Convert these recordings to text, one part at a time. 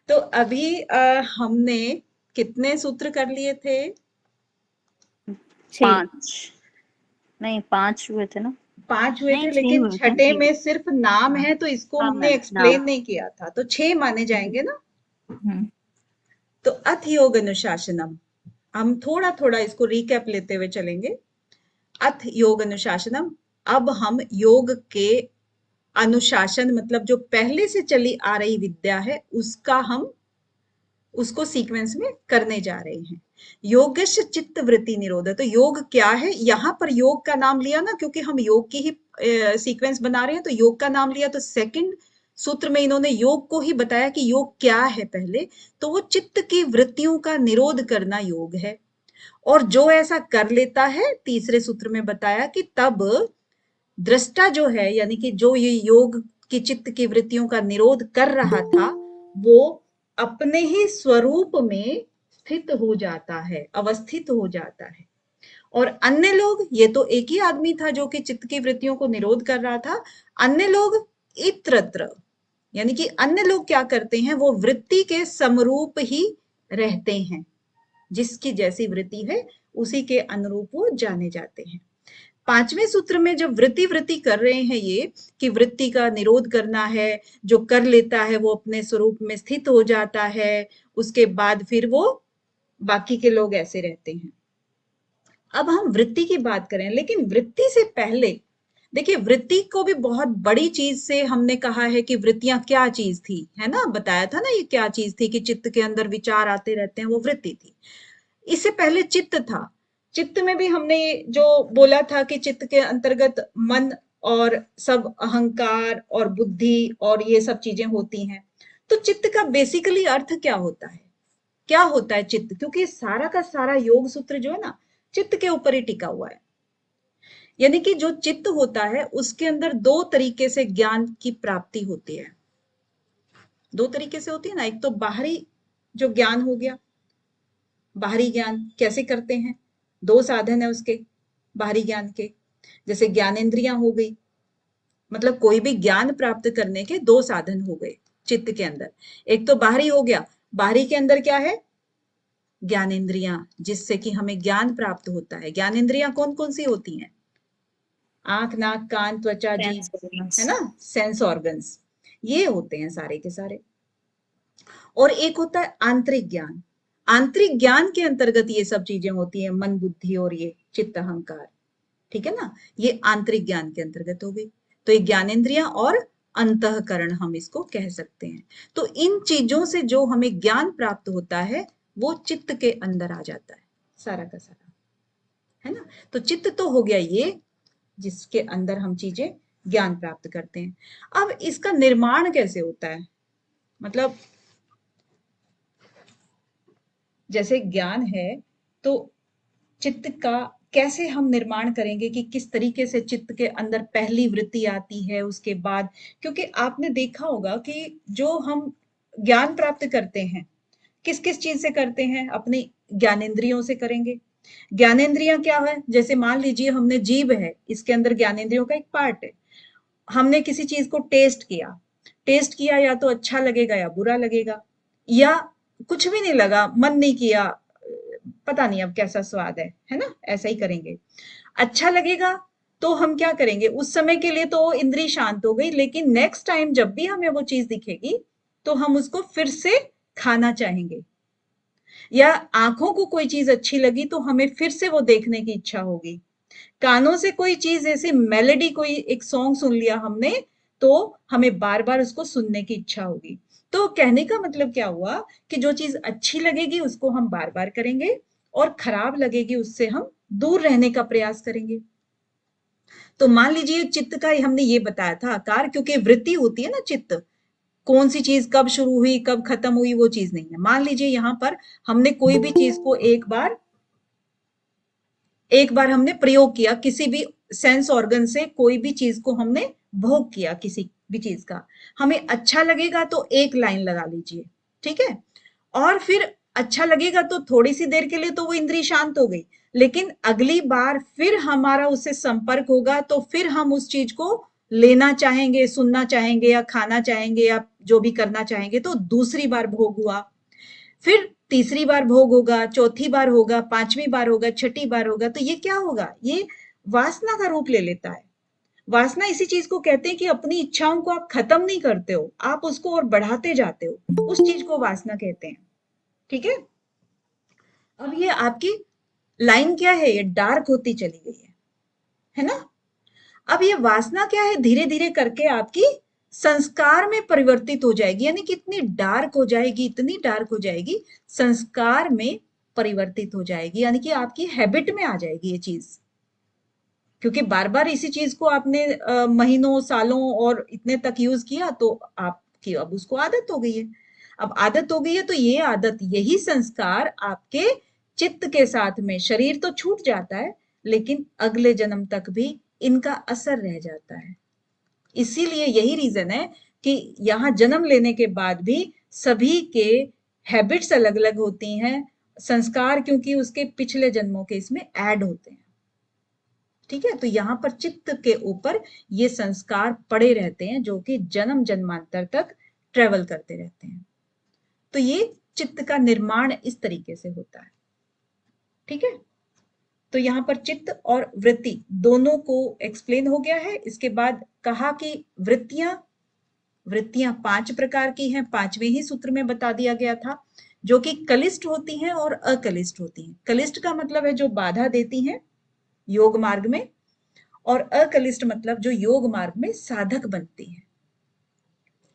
तो अभी हमने कितने सूत्र कर लिए थे? 6 5 नहीं 5 हुए थे ना? 5 हुए नहीं थे, 6 लेकिन हुए थे। छठे में सिर्फ नाम हाँ, है तो इसको नाम हमने है, नाम। एक्सप्लेन नहीं किया था, तो 6 माने जाएंगे ना। हुँ, तो अथ योग अनुशासनम, हम थोड़ा थोड़ा इसको रिकैप लेते हुए चलेंगे। अथ योग अनुशासनम, अब हम योग के अनुशासन मतलब जो पहले से चली आ रही विद्या है उसका हम उसको सीक्वेंस में करने जा रहे हैं। योगश चित्त वृत्ति निरोध, तो योग क्या है, यहां पर योग का नाम लिया ना, क्योंकि हम योग की ही सीक्वेंस बना रहे हैं तो योग का नाम लिया। तो सेकंड सूत्र में इन्होंने योग को ही बताया कि योग क्या है पहले, तो वो चित्त की वृत्तियों का निरोध करना योग है। और जो ऐसा कर लेता है, तीसरे सूत्र में बताया कि तब दृष्टा जो है, यानी कि जो ये योग की चित्त की वृत्तियों का निरोध कर रहा था, वो अपने ही स्वरूप में स्थित हो जाता है, अवस्थित हो जाता है। और अन्य लोग, ये तो एक ही आदमी था जो कि चित्त की वृत्तियों को निरोध कर रहा था। अन्य लोग इत्रत्र, यानी कि अन्य लोग क्या करते हैं, वो वृत्ति के समरूप ही रहते हैं। जिसकी जैसी वृत्ति है उसी के अनुरूप वो जाने जाते हैं। पांचवें सूत्र में जब वृत्ति वृत्ति कर रहे हैं ये, कि वृत्ति का निरोध करना है, जो कर लेता है वो अपने स्वरूप में स्थित हो जाता है, उसके बाद फिर वो बाकी के लोग ऐसे रहते हैं। अब हम वृत्ति की बात करें, लेकिन वृत्ति से पहले देखिए, वृत्ति को भी बहुत बड़ी चीज से हमने कहा है कि वृत्तियां क्या चीज थी, है ना, बताया था ना ये क्या चीज थी, कि चित्त के अंदर विचार आते रहते हैं, वो वृत्ति थी। इससे पहले चित्त था। चित्त में भी हमने जो बोला था कि चित्त के अंतर्गत मन और सब अहंकार और बुद्धि और ये सब चीजें होती हैं। तो चित्त का बेसिकली अर्थ क्या होता है, क्या होता है चित्त, क्योंकि सारा का सारा योग सूत्र जो है ना, चित्त के ऊपर ही टिका हुआ है। यानी कि जो चित्त होता है उसके अंदर दो तरीके से ज्ञान की प्राप्ति होती है। दो तरीके से होती है ना, एक तो बाहरी जो ज्ञान हो गया, बाहरी ज्ञान कैसे करते हैं, दो साधन है उसके बाहरी ज्ञान के। जैसे ज्ञानेंद्रियां हो गई, मतलब कोई भी ज्ञान प्राप्त करने के दो साधन हो गए चित्त के अंदर। एक तो बाहरी हो गया, बाहरी के अंदर क्या है, ज्ञानेंद्रियां, जिससे कि हमें ज्ञान प्राप्त होता है। ज्ञानेंद्रियां कौन कौन सी होती हैं, आंख नाक कान त्वचा जीभ, सेंस ऑर्गन्स। है ना, सेंस ऑर्गन्स, ये होते हैं सारे के सारे। और एक होता है आंतरिक ज्ञान। आंतरिक ज्ञान के अंतर्गत ये सब चीजें होती हैं, मन बुद्धि और ये चित्त अहंकार, ठीक है ना, ये आंतरिक ज्ञान के अंतर्गत हो गई। तो ये ज्ञानेंद्रियां और अंतःकरण हम इसको कह सकते हैं। तो इन चीजों से जो हमें ज्ञान प्राप्त होता है वो चित्त के अंदर आ जाता है, सारा का सारा, है ना। तो चित्त तो हो गया ये, जिसके अंदर हम चीजें ज्ञान प्राप्त करते हैं। अब इसका निर्माण कैसे होता है, मतलब जैसे ज्ञान है तो चित्त का कैसे हम निर्माण करेंगे, कि किस तरीके से चित्त के अंदर पहली वृत्ति आती है उसके बाद। क्योंकि आपने देखा होगा कि जो हम ज्ञान प्राप्त करते हैं किस किस चीज से करते हैं, अपनी ज्ञानेंद्रियों से करेंगे। ज्ञानेंद्रियां क्या है, जैसे मान लीजिए हमने जीभ है, इसके अंदर ज्ञानेंद्रियों का एक पार्ट है। हमने किसी चीज को टेस्ट किया, या तो अच्छा लगेगा या बुरा लगेगा, या कुछ भी नहीं लगा, मन नहीं किया, पता नहीं अब कैसा स्वाद है ना, ऐसा ही करेंगे। अच्छा लगेगा तो हम क्या करेंगे, उस समय के लिए तो इंद्री शांत हो गई, लेकिन नेक्स्ट टाइम जब भी हमें वो चीज दिखेगी तो हम उसको फिर से खाना चाहेंगे। या आंखों को कोई चीज अच्छी लगी तो हमें फिर से वो देखने की इच्छा होगी। कानों से कोई चीज, ऐसी मेलोडी, कोई एक सॉन्ग सुन लिया हमने, तो हमें बार बार उसको सुनने की इच्छा होगी। तो कहने का मतलब क्या हुआ, कि जो चीज अच्छी लगेगी उसको हम बार बार करेंगे, और खराब लगेगी उससे हम दूर रहने का प्रयास करेंगे। तो मान लीजिए चित्त का हमने ये बताया था आकार, क्योंकि वृत्ति होती है ना चित्त, कौन सी चीज कब शुरू हुई कब खत्म हुई वो चीज नहीं है। मान लीजिए यहां पर हमने कोई भी चीज को एक बार हमने प्रयोग किया, किसी भी सेंस ऑर्गन से कोई भी चीज को हमने भोग किया, किसी भी चीज का, हमें अच्छा लगेगा तो एक लाइन लगा लीजिए, ठीक है। और फिर अच्छा लगेगा तो थोड़ी सी देर के लिए तो वो इंद्री शांत हो गई, लेकिन अगली बार फिर हमारा उससे संपर्क होगा तो फिर हम उस चीज को लेना चाहेंगे, सुनना चाहेंगे या खाना चाहेंगे या जो भी करना चाहेंगे तो दूसरी बार भोग हुआ, फिर तीसरी बार भोग होगा, चौथी बार होगा, पांचवी बार होगा, छठी बार होगा। तो ये क्या होगा, ये वासना का रूप ले लेता है। वासना इसी चीज को कहते हैं कि अपनी इच्छाओं को आप खत्म नहीं करते हो, आप उसको और बढ़ाते जाते हो, उस चीज को वासना कहते हैं। ठीक है। अब ये आपकी लाइन क्या है, ये डार्क होती चली गई है ना। अब ये वासना क्या है, धीरे धीरे करके आपकी संस्कार में परिवर्तित हो जाएगी, यानी कि इतनी डार्क हो जाएगी, इतनी डार्क हो जाएगी, संस्कार में परिवर्तित हो जाएगी, यानी कि आपकी हैबिट में आ जाएगी ये चीज। क्योंकि बार बार इसी चीज को आपने महीनों सालों और इतने तक यूज किया तो आपकी अब उसको आदत हो गई है। अब आदत हो गई है तो ये आदत, यही संस्कार आपके चित्त के साथ में, शरीर तो छूट जाता है लेकिन अगले जन्म तक भी इनका असर रह जाता है। इसीलिए यही रीजन है कि यहाँ जन्म लेने के बाद भी सभी के हैबिट्स अलग अलग होती हैं, संस्कार क्योंकि उसके पिछले जन्मों के इसमें ऐड होते हैं। ठीक है। तो यहाँ पर चित्त के ऊपर ये संस्कार पड़े रहते हैं जो कि जन्म जन्मांतर तक ट्रेवल करते रहते हैं। तो ये चित्त का निर्माण इस तरीके से होता है। ठीक है। तो यहाँ पर चित्त और वृत्ति दोनों को एक्सप्लेन हो गया है। इसके बाद कहा कि वृत्तियां 5 प्रकार की हैं, 5वें ही सूत्र में बता दिया गया था, जो कि कलिष्ठ होती हैं और अकलिष्ठ होती हैं। कलिष्ठ का मतलब है जो बाधा देती हैं योग मार्ग में, और अकलिष्ठ मतलब जो योग मार्ग में साधक बनती है।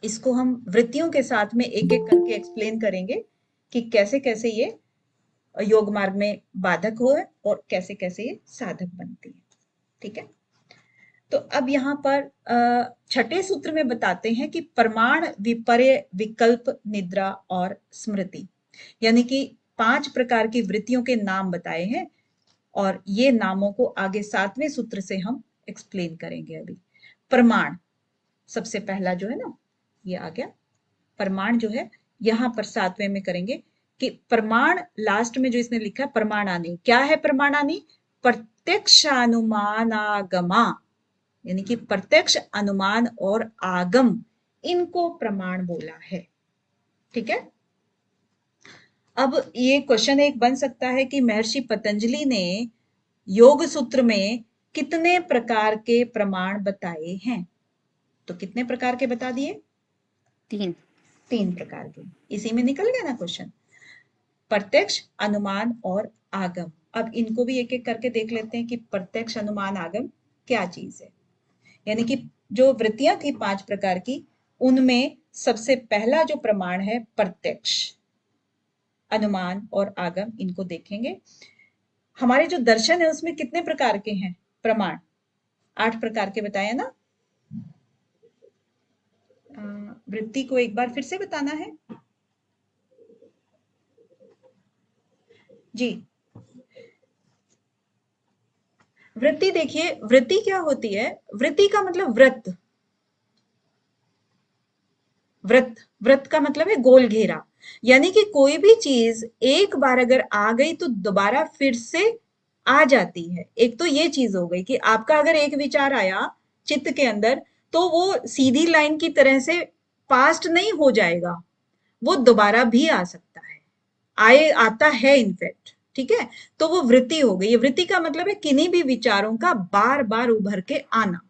इसको हम वृत्तियों के साथ में एक एक करके एक्सप्लेन करेंगे कि कैसे कैसे ये योग मार्ग में बाधक हो और कैसे कैसे ये साधक बनती है। ठीक है। तो अब यहाँ पर छठे सूत्र में बताते हैं कि प्रमाण, विपर्य, विकल्प, निद्रा और स्मृति, यानी कि 5 प्रकार की वृत्तियों के नाम बताए हैं और ये नामों को आगे 7वें सूत्र से हम एक्सप्लेन करेंगे। अभी प्रमाण सबसे पहला जो है ना, ये आ गया प्रमाण जो है, यहां पर 7वें में करेंगे कि प्रमाण, लास्ट में जो इसने लिखा है प्रमाणानि, क्या है प्रमाणानि, प्रत्यक्षानुमानागमा, यानी कि प्रत्यक्ष, अनुमान और आगम, इनको प्रमाण बोला है। ठीक है। अब ये क्वेश्चन एक बन सकता है कि महर्षि पतंजलि ने योग सूत्र में कितने प्रकार के प्रमाण बताए हैं, तो कितने प्रकार के बता दिए, 3 प्रकार के। इसी में निकल गया ना क्वेश्चन, प्रत्यक्ष, अनुमान और आगम। अब इनको भी एक एक करके देख लेते हैं कि प्रत्यक्ष, अनुमान, आगम क्या चीज है। यानी कि जो वृत्तियां थी 5 प्रकार की, उनमें सबसे पहला जो प्रमाण है प्रत्यक्ष, अनुमान और आगम, इनको देखेंगे। हमारे जो दर्शन है उसमें कितने प्रकार के हैं प्रमाण, 8 प्रकार के बताए ना। वृत्ति को एक बार फिर से बताना है जी। वृत्ति देखिए, वृत्ति क्या होती है, वृत्ति का मतलब व्रत, व्रत का मतलब है गोल घेरा, यानी कि कोई भी चीज एक बार अगर आ गई तो दोबारा फिर से आ जाती है। एक तो ये चीज हो गई कि आपका अगर एक विचार आया चित्त के अंदर तो वो सीधी लाइन की तरह से पास्ट नहीं हो जाएगा, वो दोबारा भी आ सकता है, आता है इनफैक्ट। ठीक है। तो वो वृत्ति हो गई। वृत्ति का मतलब है किन्हीं भी विचारों का बार बार उभर के आना।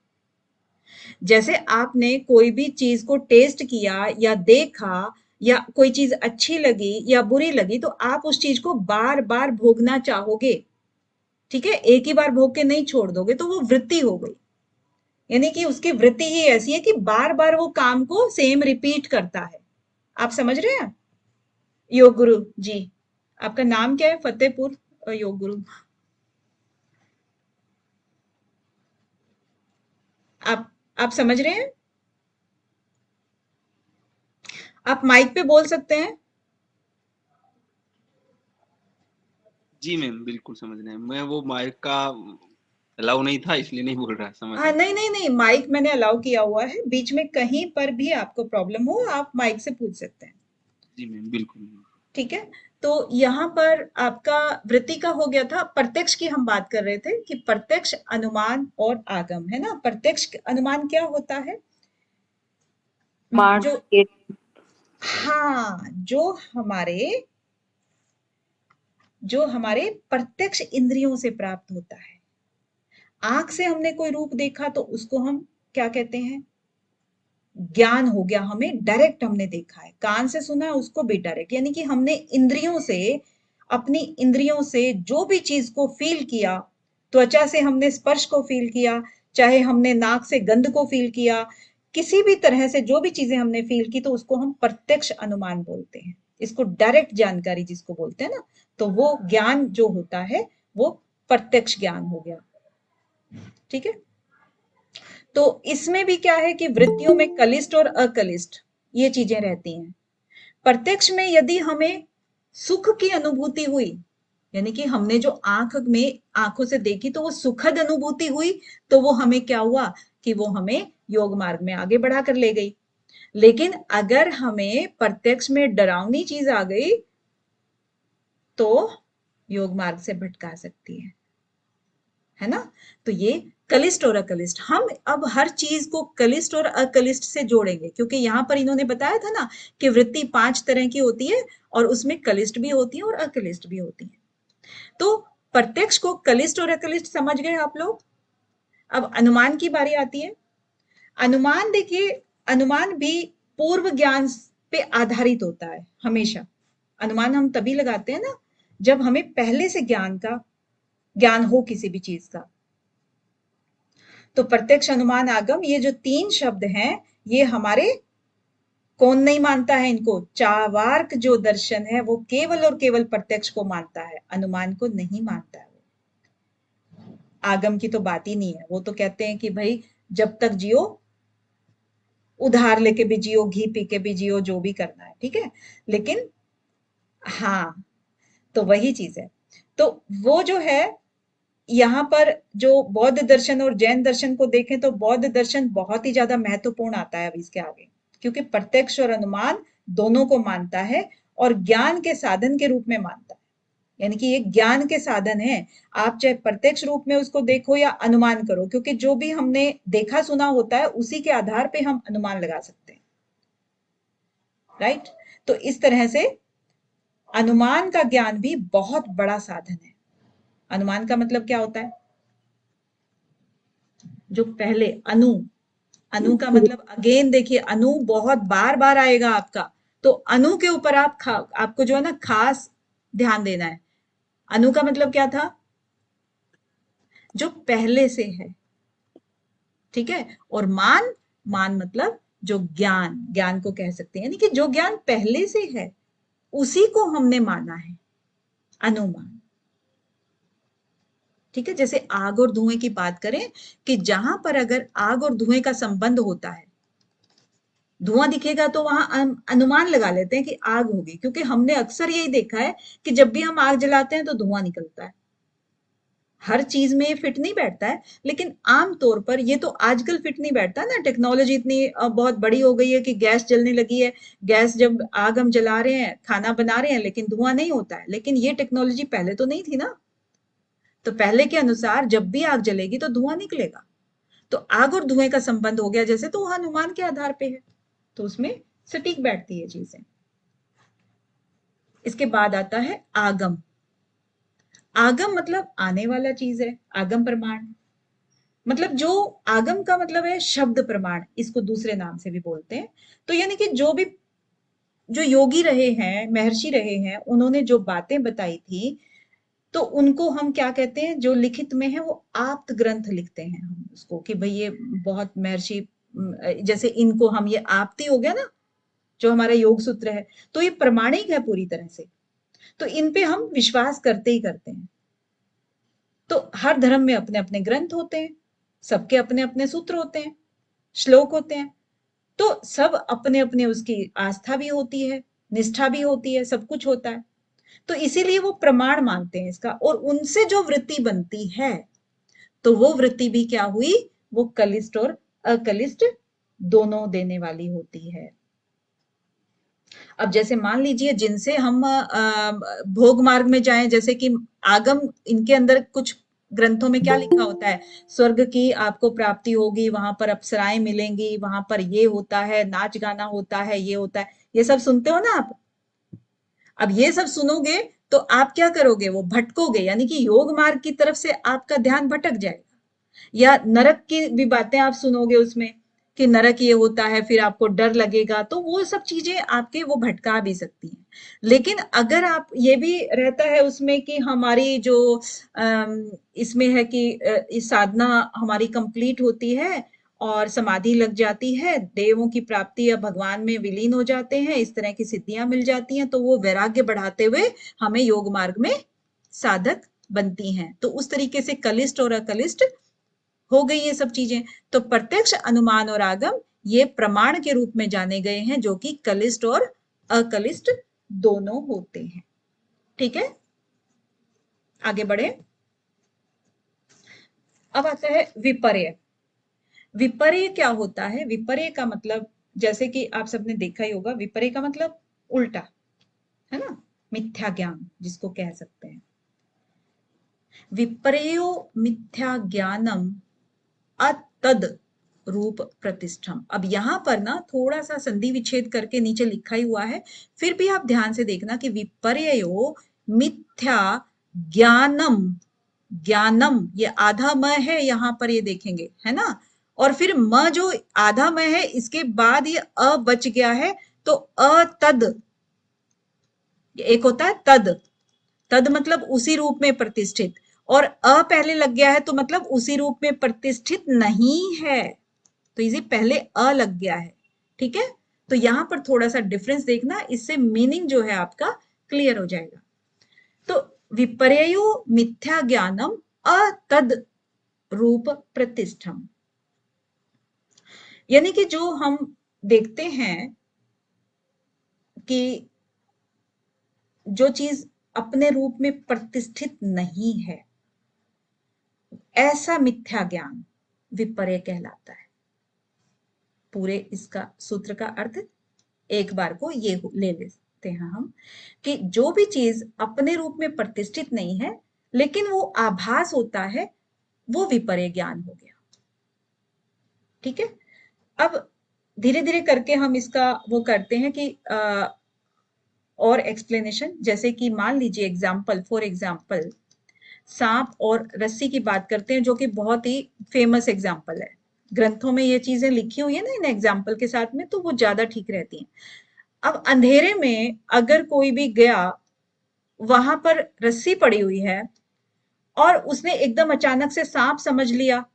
जैसे आपने कोई भी चीज को टेस्ट किया या देखा या कोई चीज अच्छी लगी या बुरी लगी तो आप उस चीज को बार बार भोगना चाहोगे। ठीक है। एक ही बार भोग के नहीं छोड़ दोगे, तो वो वृत्ति हो गई। यानी कि उसकी वृत्ति ही ऐसी है कि बार बार वो काम को सेम रिपीट करता है। आप समझ रहे हैं। योग गुरु जी, आपका नाम क्या है, फतेहपुर योग गुरु। आप समझ रहे हैं, आप माइक पे बोल सकते हैं। जी मैम, बिल्कुल समझ रहे हैं। मैं वो माइक का अलाउ नहीं था इसलिए नहीं बोल रहा, समझ हाँ, रहा। नहीं नहीं नहीं, माइक मैंने अलाउ किया हुआ है, बीच में कहीं पर भी आपको प्रॉब्लम हो आप माइक से पूछ सकते हैं। जी मैम, बिल्कुल। ठीक है, तो यहाँ पर आपका वृत्ति का हो गया था। प्रत्यक्ष की हम बात कर रहे थे कि प्रत्यक्ष, अनुमान और आगम, है ना। प्रत्यक्ष अनुमान क्या होता है? मान जो, के हाँ, जो हमारे प्रत्यक्ष इंद्रियों से प्राप्त होता है। आंख से हमने कोई रूप देखा तो उसको हम क्या कहते हैं? ज्ञान हो गया, हमें डायरेक्ट हमने देखा है। कान से सुना उसको भी डायरेक्ट, यानी कि हमने इंद्रियों से, अपनी इंद्रियों से जो भी चीज को फील किया, त्वचा से हमने स्पर्श को फील किया, चाहे हमने नाक से गंध को फील किया, किसी भी तरह से जो भी चीजें हमने फील की तो उसको हम प्रत्यक्ष अनुमान बोलते हैं। इसको डायरेक्ट जानकारी जिसको बोलते हैं ना, तो वो ज्ञान जो होता है वो प्रत्यक्ष ज्ञान हो गया। ठीक है, तो इसमें भी क्या है कि वृत्तियों में कलिष्ठ और अकलिष्ठ ये चीजें रहती हैं। प्रत्यक्ष में यदि हमें सुख की अनुभूति हुई, यानी कि हमने जो आंख में आंखों से देखी तो वो सुखद अनुभूति हुई, तो वो हमें क्या हुआ कि वो हमें योग मार्ग में आगे बढ़ा कर ले गई। लेकिन अगर हमें प्रत्यक्ष में डरावनी चीज आ गई तो योग मार्ग से भटका सकती है ना। तो ये कलिष्ठ और अकलिष्ठ, हम अब हर चीज को कलिष्ठ और अकलिष्ठ से जोड़ेंगे, क्योंकि यहां पर इन्होंने बताया था ना कि वृत्ति 5 तरह की होती है और उसमें कलिष्ठ भी होती है और अकलिष्ठ भी होती है। तो प्रत्यक्ष को कलिष्ठ और अकलिष्ठ समझ गए आप लोग। अब अनुमान की बारी आती है। अनुमान देखिए, अनुमान भी पूर्व ज्ञान पे आधारित होता है हमेशा। अनुमान हम तभी लगाते हैं ना जब हमें पहले से ज्ञान हो किसी भी चीज का। तो प्रत्यक्ष, अनुमान, आगम, ये जो 3 शब्द हैं, ये हमारे, कौन नहीं मानता है इनको? चार्वाक जो दर्शन है वो केवल और केवल प्रत्यक्ष को मानता है, अनुमान को नहीं मानता है। आगम की तो बात ही नहीं है, वो तो कहते हैं कि भाई जब तक जियो, उधार लेके भी जियो, घी पी के भी जियो, जो भी करना है, ठीक है। लेकिन हाँ, तो वही चीज है। तो वो जो है, यहाँ पर जो बौद्ध दर्शन और जैन दर्शन को देखें तो बौद्ध दर्शन बहुत ही ज्यादा महत्वपूर्ण आता है अब इसके आगे, क्योंकि प्रत्यक्ष और अनुमान दोनों को मानता है और ज्ञान के साधन के रूप में मानता है। यानी कि ये ज्ञान के साधन है, आप चाहे प्रत्यक्ष रूप में उसको देखो या अनुमान करो, क्योंकि जो भी हमने देखा सुना होता है उसी के आधार पे हम अनुमान लगा सकते हैं, राइट। तो इस तरह से अनुमान का ज्ञान भी बहुत बड़ा साधन है। अनुमान का मतलब क्या होता है? जो पहले अनु का मतलब, अगेन देखिए, अनु बहुत बार बार आएगा आपका, तो अनु के ऊपर आपको जो है ना खास ध्यान देना है। अनु का मतलब क्या था? जो पहले से है, ठीक है। और मान मतलब जो ज्ञान को कह सकते हैं, यानी कि जो ज्ञान पहले से है उसी को हमने माना है, अनुमान। ठीक है, जैसे आग और धुएं की बात करें कि जहां पर अगर आग और धुएं का संबंध होता है, धुआं दिखेगा तो वहां अनुमान लगा लेते हैं कि आग होगी, क्योंकि हमने अक्सर यही देखा है कि जब भी हम आग जलाते हैं तो धुआं निकलता है। हर चीज में ये फिट नहीं बैठता है, लेकिन आम तौर पर ये तो आजकल फिट नहीं बैठता ना। टेक्नोलॉजी इतनी बहुत बड़ी हो गई है कि गैस जलने लगी है, गैस जब आग हम जला रहे हैं, खाना बना रहे हैं, लेकिन धुआं नहीं होता है। लेकिन ये टेक्नोलॉजी पहले तो नहीं थी ना, तो पहले के अनुसार जब भी आग जलेगी तो धुआं निकलेगा। तो आग और धुएं का संबंध हो गया जैसे, तो वह अनुमान के आधार पे है, तो उसमें सटीक बैठती है चीजें। इसके बाद आता है आगम। आगम मतलब आने वाला चीज है, आगम प्रमाण मतलब, जो आगम का मतलब है शब्द प्रमाण, इसको दूसरे नाम से भी बोलते हैं। तो यानी कि जो योगी रहे हैं, महर्षि रहे हैं, उन्होंने जो बातें बताई थी, तो उनको हम क्या कहते हैं? जो लिखित में है वो आप्त ग्रंथ लिखते हैं हम उसको, कि भाई ये बहुत महर्षि, जैसे इनको हम, ये आपती हो गया ना जो हमारा योग सूत्र है, तो ये प्रमाणिक है पूरी तरह से, तो इन पे हम विश्वास करते ही करते हैं। तो हर धर्म में अपने अपने ग्रंथ होते हैं, सबके अपने अपने सूत्र होते हैं, श्लोक होते हैं, तो सब अपने अपने, उसकी आस्था भी होती है, निष्ठा भी होती है, सब कुछ होता है। तो इसीलिए वो प्रमाण मानते हैं इसका, और उनसे जो वृत्ति बनती है तो वो वृत्ति भी क्या हुई? वो कलिष्ठ और अकलिष्ठ दोनों देने वाली होती है। अब जैसे मान लीजिए जिनसे हम भोग मार्ग में जाएं, जैसे कि आगम, इनके अंदर कुछ ग्रंथों में क्या लिखा होता है, स्वर्ग की आपको प्राप्ति होगी, वहां पर अप्सराएं मिलेंगी, वहां पर ये होता है, नाच गाना होता है, ये होता है, ये सब सुनते हो ना आप। अब ये सब सुनोगे तो आप क्या करोगे, वो भटकोगे, यानी कि योग मार्ग की तरफ से आपका ध्यान भटक जाएगा। या नरक की भी बातें आप सुनोगे उसमें कि नरक ये होता है, फिर आपको डर लगेगा, तो वो सब चीजें आपके वो भटका भी सकती हैं। लेकिन अगर आप ये भी रहता है उसमें कि हमारी जो इसमें है कि इस साधना हमारी कंप्लीट होती है और समाधि लग जाती है, देवों की प्राप्ति या भगवान में विलीन हो जाते हैं, इस तरह की सिद्धियां मिल जाती हैं, तो वो वैराग्य बढ़ाते हुए हमें योग मार्ग में साधक बनती हैं। तो उस तरीके से कलिष्ठ और अकलिष्ठ हो गई ये सब चीजें। तो प्रत्यक्ष, अनुमान और आगम ये प्रमाण के रूप में जाने गए हैं, जो कि कलिष्ठ और अकलिष्ठ दोनों होते हैं। ठीक है, आगे बढ़े। अब आता है विपर्य। विपर्य क्या होता है? विपर्य का मतलब, जैसे कि आप सबने देखा ही होगा, विपर्य का मतलब उल्टा, है ना, मिथ्या ज्ञान जिसको कह सकते हैं। विपर्यो मिथ्या ज्ञानम अतद रूप प्रतिष्ठम। अब यहां पर ना थोड़ा सा संधि विच्छेद करके नीचे लिखा ही हुआ है, फिर भी आप ध्यान से देखना कि विपर्यो मिथ्या ज्ञानम, ज्ञानम ये आधा म है, यहां पर ये देखेंगे, है ना, और फिर म जो आधा म है इसके बाद ये अ बच गया है, तो अतद, एक होता है तद, तद मतलब उसी रूप में प्रतिष्ठित, और अ पहले लग गया है तो मतलब उसी रूप में प्रतिष्ठित नहीं है, तो इसे पहले अ लग गया है। ठीक है, तो यहां पर थोड़ा सा डिफरेंस देखना, इससे मीनिंग जो है आपका क्लियर हो जाएगा। तो विपर्यो मिथ्या ज्ञानम अतद रूप प्रतिष्ठम, यानी कि जो हम देखते हैं कि जो चीज अपने रूप में प्रतिष्ठित नहीं है, ऐसा मिथ्या ज्ञान विपर्य कहलाता है। पूरे इसका सूत्र का अर्थ एक बार को ये ले लेते हैं हम, कि जो भी चीज अपने रूप में प्रतिष्ठित नहीं है लेकिन वो आभास होता है, वो विपर्य ज्ञान हो गया। ठीक है, अब धीरे धीरे करके हम इसका वो करते हैं कि और एक्सप्लेनेशन, जैसे कि मान लीजिए एग्जाम्पल, फॉर एग्जाम्पल सांप और रस्सी की बात करते हैं, जो कि बहुत ही फेमस एग्जाम्पल है, ग्रंथों में ये चीजें लिखी हुई है ना इन एग्जाम्पल के साथ में, तो वो ज्यादा ठीक रहती हैं। अब अंधेरे में अगर कोई भी गया, वहां पर रस्सी पड़ी हुई है और उसने एकदम अचानक से सांप समझ लिया,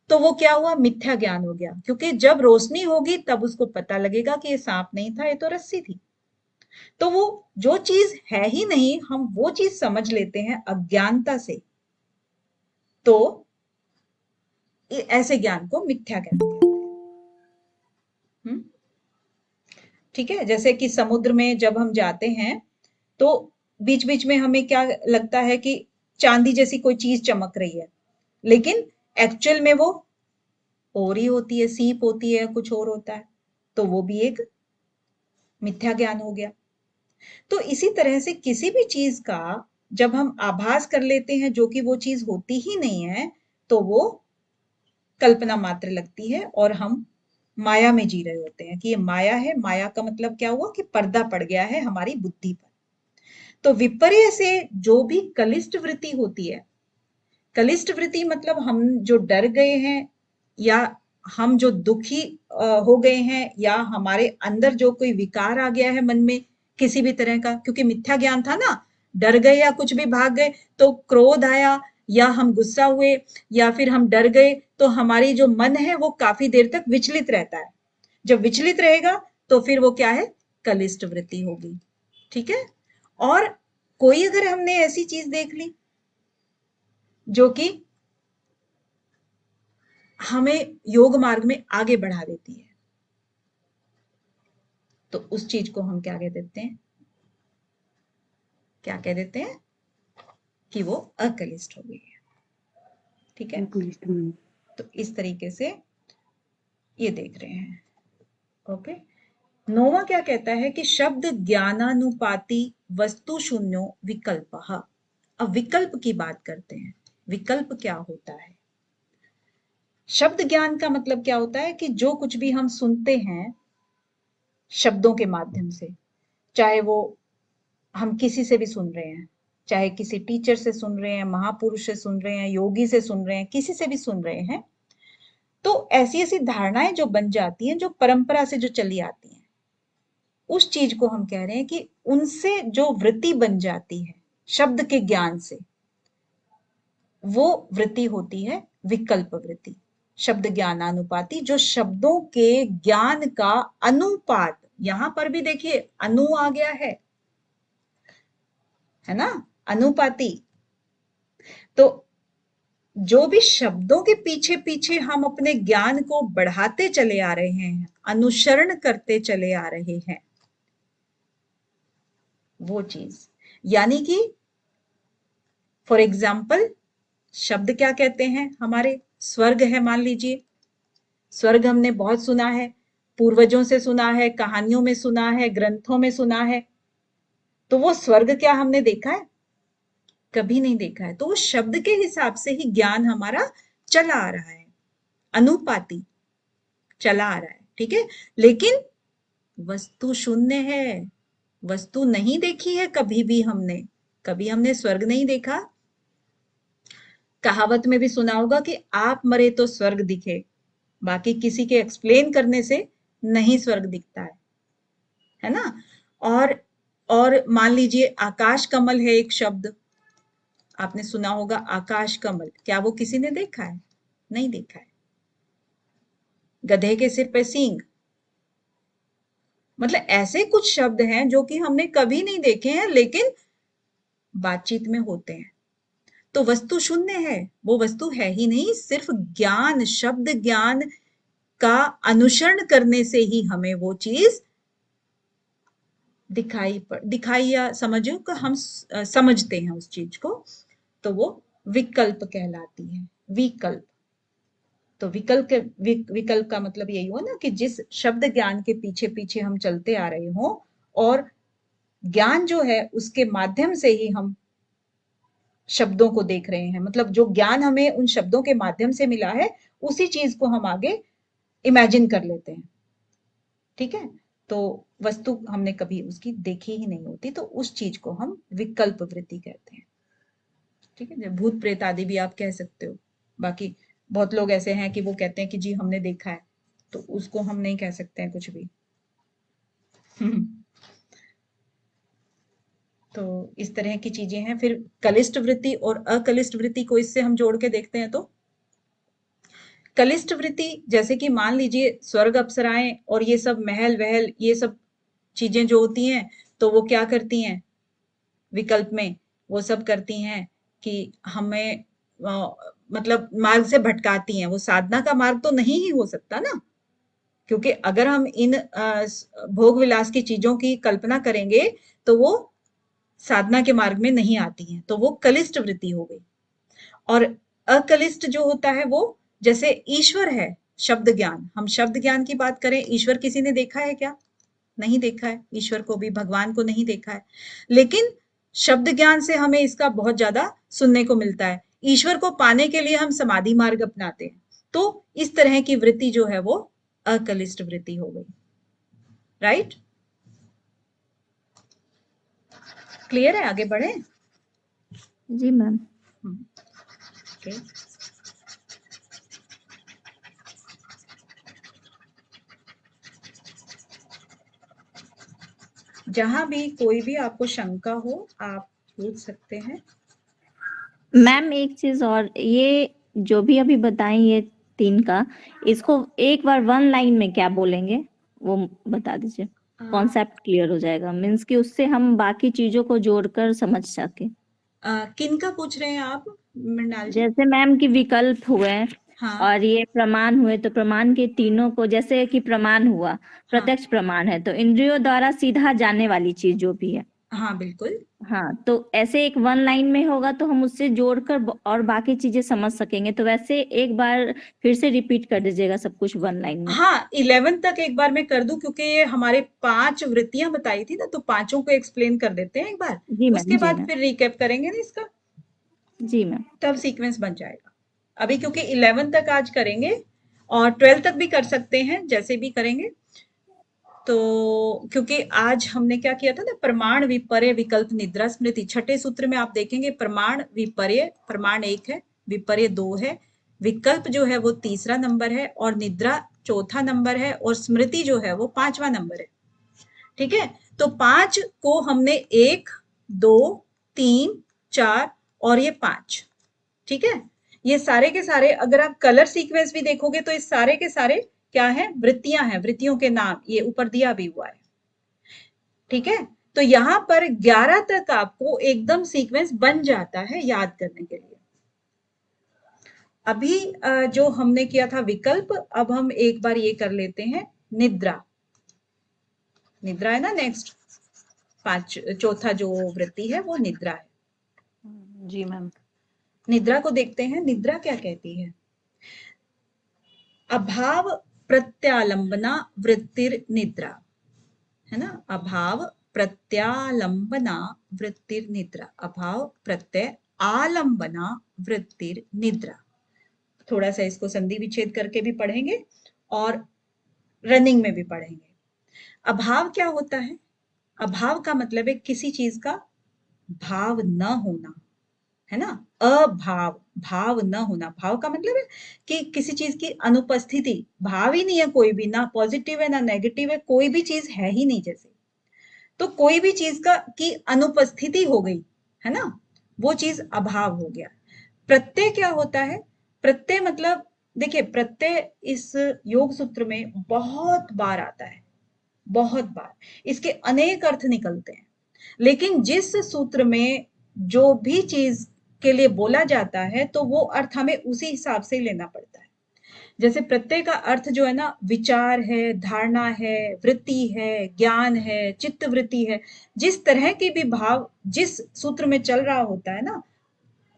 तो वो क्या हुआ, मिथ्या ज्ञान हो गया, क्योंकि जब रोशनी होगी तब उसको पता लगेगा कि ये सांप नहीं था, ये तो रस्सी थी। तो वो जो चीज है ही नहीं, हम वो चीज समझ लेते हैं अज्ञानता से, तो ऐसे ज्ञान को मिथ्या ज्ञान कहते हैं। ठीक है, जैसे कि समुद्र में जब हम जाते हैं तो बीच बीच में हमें क्या लगता है कि चांदी जैसी कोई चीज चमक रही है, लेकिन एक्चुअल में वो और ही होती है, सीप होती है, कुछ और होता है, तो वो भी एक मिथ्या ज्ञान हो गया। तो इसी तरह से किसी भी चीज का जब हम आभास कर लेते हैं जो कि वो चीज होती ही नहीं है, तो वो कल्पना मात्र लगती है और हम माया में जी रहे होते हैं कि ये माया है। माया का मतलब क्या हुआ कि पर्दा पड़ गया है हमारी बुद्धि पर। तो विपर्य से जो भी कलिष्ठ वृत्ति होती है, कलिष्ठ वृत्ति मतलब हम जो डर गए हैं, या हम जो दुखी हो गए हैं, या हमारे अंदर जो कोई विकार आ गया है मन में किसी भी तरह का, क्योंकि मिथ्या ज्ञान था ना, डर गए या कुछ भी भाग गए, तो क्रोध आया या हम गुस्सा हुए या फिर हम डर गए, तो हमारी जो मन है वो काफी देर तक विचलित रहता है। जब विचलित रहेगा तो फिर वो क्या है, कलिष्ठ वृत्ति होगी। ठीक है, और कोई अगर हमने ऐसी चीज देख ली जो कि हमें योग मार्ग में आगे बढ़ा देती है, तो उस चीज को हम क्या कह देते हैं, क्या कह देते हैं कि वो अकलिष्ठ हो गई है। ठीक है, तो इस तरीके से ये देख रहे हैं। ओके, नोवा क्या कहता है कि शब्द ज्ञानानुपाती वस्तु शून्यो विकल्पः। अब विकल्प की बात करते हैं। विकल्प क्या होता है? शब्द ज्ञान का मतलब क्या होता है कि जो कुछ भी हम सुनते हैं शब्दों के माध्यम से, चाहे वो हम किसी से भी सुन रहे हैं, चाहे किसी टीचर से सुन रहे हैं, महापुरुष से सुन रहे हैं, योगी से सुन रहे हैं, किसी से भी सुन रहे हैं, तो ऐसी ऐसी धारणाएं जो बन जाती हैं, जो परंपरा से जो चली आती हैं, उस चीज को हम कह रहे हैं कि उनसे जो वृत्ति बन जाती है शब्द के ज्ञान से, वो वृत्ति होती है विकल्प वृत्ति। शब्द ज्ञानानुपाती, जो शब्दों के ज्ञान का अनुपात, यहां पर भी देखिए अनु आ गया है ना, अनुपाती। तो जो भी शब्दों के पीछे पीछे हम अपने ज्ञान को बढ़ाते चले आ रहे हैं, अनुसरण करते चले आ रहे हैं, वो चीज, यानी कि फॉर एग्जाम्पल शब्द क्या कहते हैं हमारे, स्वर्ग है मान लीजिए। स्वर्ग हमने बहुत सुना है, पूर्वजों से सुना है, कहानियों में सुना है, ग्रंथों में सुना है। तो वो स्वर्ग क्या हमने देखा है? कभी नहीं देखा है। तो वो शब्द के हिसाब से ही ज्ञान हमारा चला आ रहा है, अनुपाती चला आ रहा है, ठीक है। लेकिन वस्तु शून्य है, वस्तु नहीं देखी है कभी भी हमने, कभी हमने स्वर्ग नहीं देखा। कहावत में भी सुना होगा कि आप मरे तो स्वर्ग दिखे, बाकी किसी के एक्सप्लेन करने से नहीं स्वर्ग दिखता है ना। और मान लीजिए आकाश कमल है एक शब्द, आपने सुना होगा आकाश कमल, क्या वो किसी ने देखा है? नहीं देखा है। गधे के सिर पे सींग, मतलब ऐसे कुछ शब्द हैं जो कि हमने कभी नहीं देखे हैं, लेकिन बातचीत में होते हैं। तो वस्तु शून्य है, वो वस्तु है ही नहीं, सिर्फ ज्ञान, शब्द ज्ञान का अनुसरण करने से ही हमें वो चीज दिखाई या समझो कि हम समझते हैं उस चीज को, तो वो विकल्प कहलाती है। विकल्प, तो विकल्प का मतलब यही हुआ ना कि जिस शब्द ज्ञान के पीछे पीछे हम चलते आ रहे हों, और ज्ञान जो है उसके माध्यम से ही हम शब्दों को देख रहे हैं, मतलब जो ज्ञान हमें उन शब्दों के माध्यम से मिला है, उसी चीज को हम आगे इमेजिन कर लेते हैं, ठीक है। तो वस्तु हमने कभी उसकी देखी ही नहीं होती, तो उस चीज को हम विकल्प वृत्ति कहते हैं, ठीक है। भूत प्रेत आदि भी आप कह सकते हो। बाकी बहुत लोग ऐसे हैं कि वो कहते हैं कि जी हमने देखा है, तो उसको हम नहीं कह सकते हैं कुछ भी। तो इस तरह की चीजें हैं। फिर कलिष्ठ वृत्ति और अकलिष्ठ वृत्ति को इससे हम जोड़ के देखते हैं। तो कलिष्ठ वृत्ति, जैसे कि मान लीजिए स्वर्ग अप्सराएं और ये सब महल वहल, ये सब चीजें जो होती हैं, तो वो क्या करती हैं विकल्प में, वो सब करती हैं कि हमें मतलब मार्ग से भटकाती हैं। वो साधना का मार्ग तो नहीं ही हो सकता ना, क्योंकि अगर हम इन भोग विलास की चीजों की कल्पना करेंगे तो वो साधना के मार्ग में नहीं आती हैं, तो वो कलिष्ठ वृत्ति हो गई। और अकलिष्ठ जो होता है वो, जैसे ईश्वर है, शब्द ज्ञान, हम शब्द ज्ञान की बात करें, ईश्वर किसी ने देखा है क्या? नहीं देखा है, ईश्वर को भी, भगवान को नहीं देखा है, लेकिन शब्द ज्ञान से हमें इसका बहुत ज्यादा सुनने को मिलता है। ईश्वर को पाने के लिए हम समाधि मार्ग अपनाते हैं। तो इस तरह की वृत्ति जो है वो अकलिष्ठ वृत्ति हो गई, राइट। क्लियर है? आगे बढ़े? जी मैम। ओके। जहां भी कोई भी आपको शंका हो आप पूछ सकते हैं। मैम एक चीज और, ये जो भी अभी बताएं ये 3 का, इसको एक बार 1 लाइन में क्या बोलेंगे वो बता दीजिए, कॉन्सेप्ट क्लियर हो जाएगा, मीन्स कि उससे हम बाकी चीजों को जोड़कर समझ सके। किन का पूछ रहे हैं आप मृणाल जी? जैसे मैम की विकल्प हुए हाँ और ये प्रमाण हुए, तो प्रमाण के तीनों को, जैसे कि प्रमाण हुआ, हाँ प्रत्यक्ष प्रमाण है तो इंद्रियों द्वारा सीधा जानने वाली चीज जो भी है, हाँ बिल्कुल। हाँ, तो ऐसे एक वन लाइन में होगा तो हम उससे जोड़कर और बाकी चीजें समझ सकेंगे। तो वैसे एक बार फिर से रिपीट कर दीजिएगा सब कुछ वन लाइन में। हाँ 11 तक एक बार मैं कर दूं, क्योंकि ये हमारे 5 वृत्तियां बताई थी ना, तो पांचों को एक्सप्लेन कर देते हैं एक बार, जी मैम, उसके जी बाद मैम, फिर रिकैप करेंगे ना इसका, जी मैम। तब सीक्वेंस बन जाएगा। अभी क्योंकि 11 तक आज करेंगे और 12 तक भी कर सकते हैं, जैसे भी करेंगे। तो क्योंकि आज हमने क्या किया था ना, प्रमाण विपर्य विकल्प निद्रा स्मृति, छठे सूत्र में आप देखेंगे प्रमाण विपर्य, प्रमाण 1 है, विपर्य 2 है, विकल्प जो है वो तीसरा नंबर है, और निद्रा चौथा नंबर है, और स्मृति जो है वो 5वां नंबर है। ठीक है, तो 5 को हमने 1, 2, 3, 4 और ये 5, ठीक है। ये सारे के सारे अगर आप कलर सीक्वेंस भी देखोगे तो इस सारे के सारे क्या है, वृत्तियां हैं, वृत्तियों के नाम ये ऊपर दिया भी हुआ है। ठीक है, तो यहां पर 11 तक आपको एकदम सीक्वेंस बन जाता है याद करने के लिए। अभी जो हमने किया था विकल्प, अब हम एक बार ये कर लेते हैं निद्रा। निद्रा है ना नेक्स्ट, चौथा जो वृत्ति है वो निद्रा है। जी मैम। निद्रा को देखते हैं, निद्रा क्या कहती है। अभाव प्रत्यालंबना वृत्तिर निद्रा, है ना, अभाव प्रत्यालंबना वृत्तिर निद्रा, अभाव प्रत्यय आलंबना वृत्तिर निद्रा। थोड़ा सा इसको संधि विच्छेद करके भी पढ़ेंगे और रनिंग में भी पढ़ेंगे। अभाव क्या होता है, अभाव का मतलब है किसी चीज का भाव न होना, है ना, अभाव, भाव न होना, भाव का मतलब है कि किसी चीज की अनुपस्थिति, भाव ही नहीं है कोई भी, ना पॉजिटिव है ना नेगेटिव है, कोई भी चीज है ही नहीं, जैसे तो कोई भी चीज का की अनुपस्थिति हो गई, है ना, वो चीज अभाव हो गया। प्रत्यय क्या होता है, प्रत्यय मतलब देखिए, प्रत्यय इस योग सूत्र में बहुत बार आता है, बहुत बार, इसके अनेक अर्थ निकलते हैं, लेकिन जिस सूत्र में जो भी चीज के लिए बोला जाता है तो वो अर्थ हमें उसी हिसाब से लेना पड़ता है। जैसे प्रत्यय का अर्थ जो है ना, विचार है, धारणा है, वृत्ति है, ज्ञान है, चित्त वृत्ति है, जिस तरह की भी भाव जिस सूत्र में चल रहा होता है ना,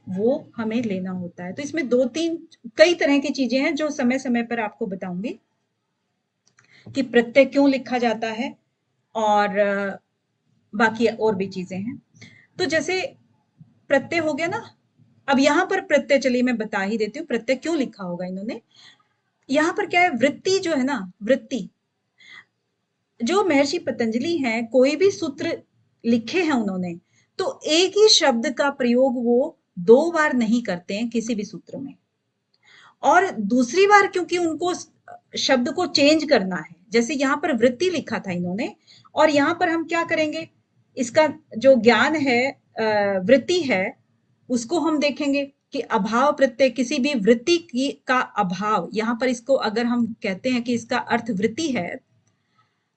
वो हमें लेना होता है। तो इसमें 2-3 कई तरह की चीजें हैं जो समय समय पर आपको बताऊंगी कि प्रत्यय क्यों लिखा जाता है, और बाकी और भी चीजें हैं। तो जैसे प्रत्यय हो गया ना, अब यहां पर प्रत्यय, चलिए मैं बता ही देती हूँ प्रत्यय क्यों लिखा होगा इन्होंने। यहां पर क्या है, वृत्ति जो है ना, वृत्ति, जो महर्षि पतंजलि हैं, कोई भी सूत्र लिखे हैं उन्होंने, तो एक ही शब्द का प्रयोग वो 2 बार नहीं करते हैं किसी भी सूत्र में। और दूसरी बार क्योंकि उनको शब्द को चेंज करना है, जैसे यहाँ पर वृत्ति लिखा था इन्होंने, और यहाँ पर हम क्या करेंगे, इसका जो ज्ञान है, वृत्ति है, उसको हम देखेंगे कि अभाव प्रत्यय, किसी भी वृत्ति की का अभाव, यहाँ पर इसको अगर हम कहते हैं कि इसका अर्थ वृत्ति है,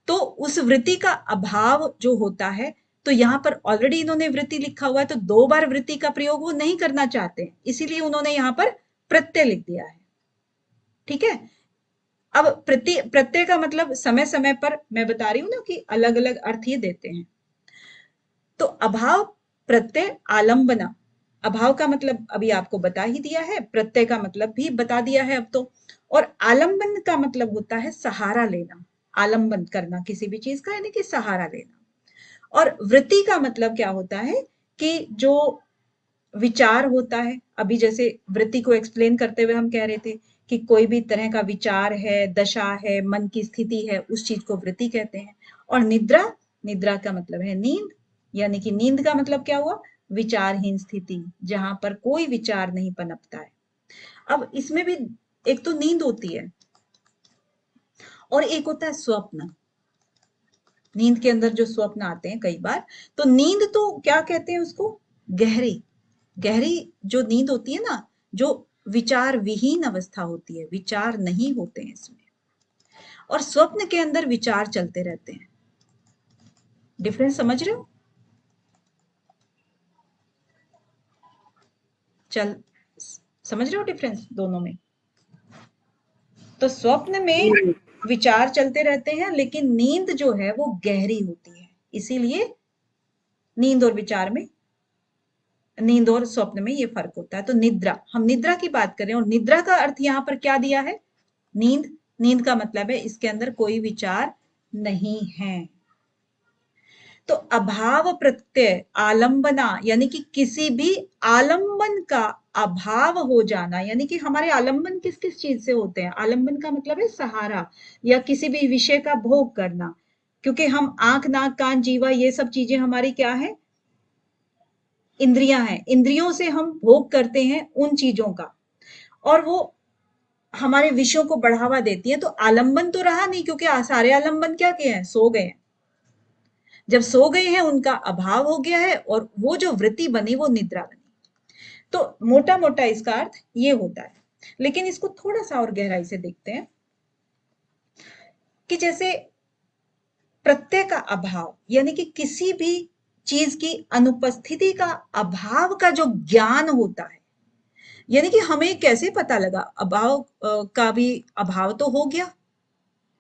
तो उस वृत्ति का अभाव जो होता है, तो यहाँ पर ऑलरेडी इन्होंने वृत्ति लिखा हुआ है, तो 2 बार वृत्ति का प्रयोग वो नहीं करना चाहते, इसीलिए उन्होंने यहाँ पर प्रत्यय लिख दिया है। ठीक है, अब प्रत्यय का मतलब समय समय पर मैं बता रही हूँ ना कि अलग अलग अर्थ ये देते हैं। तो अभाव प्रत्यय आलंबना, अभाव का मतलब अभी आपको बता ही दिया है, प्रत्यय का मतलब भी बता दिया है अब तो, और आलंबन का मतलब होता है सहारा लेना, आलंबन करना किसी भी चीज का, यानी कि सहारा लेना। और वृत्ति का मतलब क्या होता है कि जो विचार होता है, अभी जैसे वृत्ति को एक्सप्लेन करते हुए हम कह रहे थे कि कोई भी तरह का विचार है, दशा है, मन की स्थिति है, उस चीज को वृत्ति कहते हैं। और निद्रा, निद्रा का मतलब है नींद, यानी कि नींद का मतलब क्या हुआ, विचारहीन स्थिति, जहां पर कोई विचार नहीं पनपता है। अब इसमें भी एक तो नींद होती है और एक होता है स्वप्न। नींद के अंदर जो स्वप्न आते हैं कई बार, तो नींद तो क्या कहते हैं उसको, गहरी, गहरी जो नींद होती है ना, जो विचार विहीन अवस्था होती है, विचार नहीं होते हैं इसमें, और स्वप्न के अंदर विचार चलते रहते हैं। डिफरेंस समझ रहे हो, चल समझ रहे हो डिफरेंस दोनों में। तो स्वप्न में विचार चलते रहते हैं, लेकिन नींद जो है वो गहरी होती है, इसीलिए नींद और विचार में, नींद और स्वप्न में ये फर्क होता है। तो निद्रा, हम निद्रा की बात करें और निद्रा का अर्थ यहाँ पर क्या दिया है? नींद। नींद का मतलब है इसके अंदर कोई विचार नहीं है। तो अभाव प्रत्यय आलंबना, यानी कि किसी भी आलंबन का अभाव हो जाना, यानी कि हमारे आलंबन किस किस चीज से होते हैं? आलंबन का मतलब है सहारा या किसी भी विषय का भोग करना, क्योंकि हम आंख, नाक, कान, जीवा, ये सब चीजें हमारी क्या है? इंद्रियां हैं। इंद्रियों से हम भोग करते हैं उन चीजों का, और वो हमारे विषयों को बढ़ावा देती है। तो आलंबन तो रहा नहीं, क्योंकि सारे आलंबन क्या किए हैं? सो गए हैं। जब सो गए हैं उनका अभाव हो गया है, और वो जो वृत्ति बनी वो निद्रा बनी। तो मोटा मोटा इसका अर्थ ये होता है। लेकिन इसको थोड़ा सा और गहराई से देखते हैं कि जैसे प्रत्यय का अभाव, यानी कि किसी भी चीज की अनुपस्थिति का अभाव का जो ज्ञान होता है, यानी कि हमें कैसे पता लगा? अभाव का भी अभाव तो हो गया,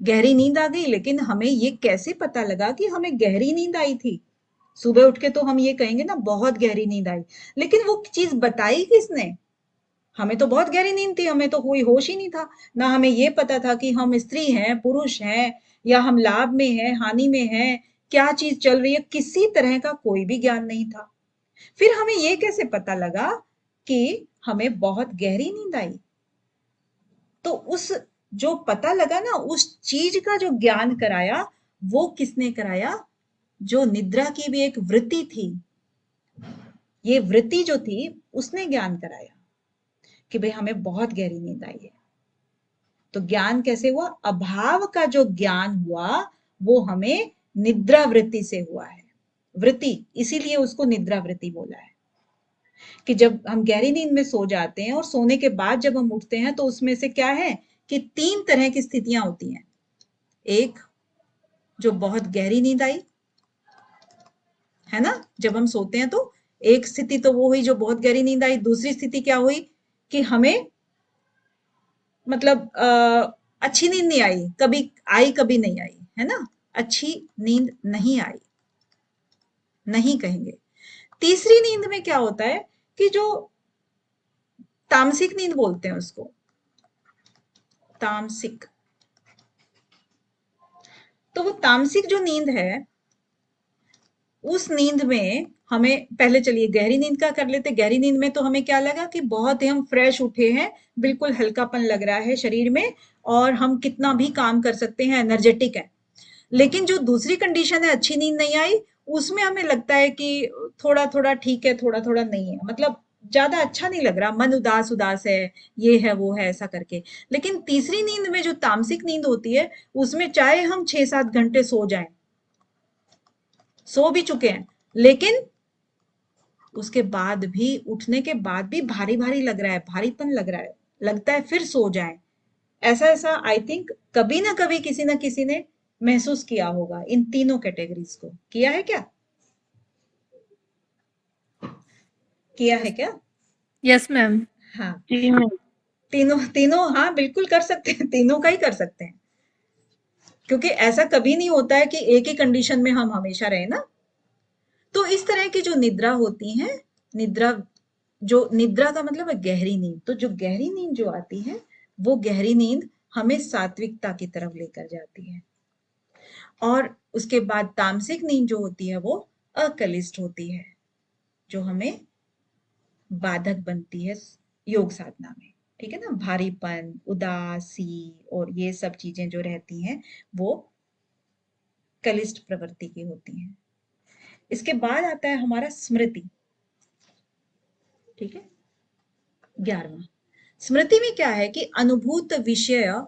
गहरी नींद आ गई, लेकिन हमें ये कैसे पता लगा कि हमें गहरी नींद आई थी? सुबह उठ के तो हम ये कहेंगे ना बहुत गहरी नींद आई, लेकिन वो चीज बताई किसने? हमें तो बहुत गहरी नींद थी, हमें तो कोई होश ही नहीं था। ना हमें ये पता था कि हम स्त्री हैं, पुरुष हैं, या हम लाभ में हैं, हानि में हैं, क्या चीज चल रही है, किसी तरह का कोई भी ज्ञान नहीं था। फिर हमें ये कैसे पता लगा कि हमें बहुत गहरी नींद आई? तो उस जो पता लगा ना, उस चीज का जो ज्ञान कराया, वो किसने कराया? जो निद्रा की भी एक वृत्ति थी, ये वृत्ति जो थी उसने ज्ञान कराया कि भाई हमें बहुत गहरी नींद आई है। तो ज्ञान कैसे हुआ? अभाव का जो ज्ञान हुआ वो हमें निद्रा वृत्ति से हुआ है। वृत्ति, इसीलिए उसको निद्रा वृत्ति बोला है कि जब हम गहरी नींद में सो जाते हैं और सोने के बाद जब हम उठते हैं तो उसमें से क्या है कि 3 तरह की स्थितियां होती हैं। एक, जो बहुत गहरी नींद आई, है ना? जब हम सोते हैं तो एक स्थिति तो वो हुई जो बहुत गहरी नींद आई। दूसरी स्थिति क्या हुई कि हमें मतलब अच्छी नींद नहीं आई, कभी आई कभी नहीं आई, है ना? अच्छी नींद नहीं आई, नहीं कहेंगे। तीसरी नींद में क्या होता है कि जो तामसिक नींद बोलते हैं उसको, तामसिक। तो वो तामसिक जो नींद है, उस नींद में हमें, पहले चलिए गहरी नींद का कर लेते। गहरी नींद में तो हमें क्या लगा कि बहुत ही हम फ्रेश उठे हैं, बिल्कुल हल्कापन लग रहा है शरीर में, और हम कितना भी काम कर सकते हैं, एनर्जेटिक है। लेकिन जो दूसरी कंडीशन है अच्छी नींद नहीं आई, उसमें हमें लगता है कि थोड़ा थोड़ा ठीक है, थोड़ा थोड़ा नहीं है, मतलब ज्यादा अच्छा नहीं लग रहा, मन उदास उदास है, ये है वो है, ऐसा करके। लेकिन तीसरी नींद में जो तामसिक नींद होती है, उसमें चाहे हम 6-7 घंटे सो जाएं, सो भी चुके हैं, लेकिन उसके बाद भी, उठने के बाद भी भारी भारी लग रहा है, भारीपन लग रहा है, लगता है फिर सो जाएं। ऐसा ऐसा आई थिंक कभी ना कभी किसी ना किसी ने महसूस किया होगा। इन तीनों कैटेगरीज को किया है क्या? किया है क्या? Yes ma'am. हाँ, जी मैम। तीनों तीनों, हाँ बिल्कुल कर सकते हैं, तीनों का ही कर सकते हैं, क्योंकि ऐसा कभी नहीं होता है कि एक ही कंडीशन में हम हमेशा रहे ना। तो इस तरह की जो निद्रा होती है, निद्रा, जो निद्रा का मतलब है गहरी नींद, तो जो गहरी नींद जो आती है, वो गहरी नींद हमें सात्विकता की तरफ लेकर जाती है। और उसके बाद तामसिक नींद जो होती है वो अकलिष्ट होती है, जो हमें बाधक बनती है योग साधना में। ठीक है ना? भारीपन, उदासी और ये सब चीजें जो रहती हैं वो कलिष्ट प्रवृत्ति की होती हैं। इसके बाद आता है हमारा स्मृति। ठीक है? 11वां। स्मृति में क्या है कि अनुभूत विषय,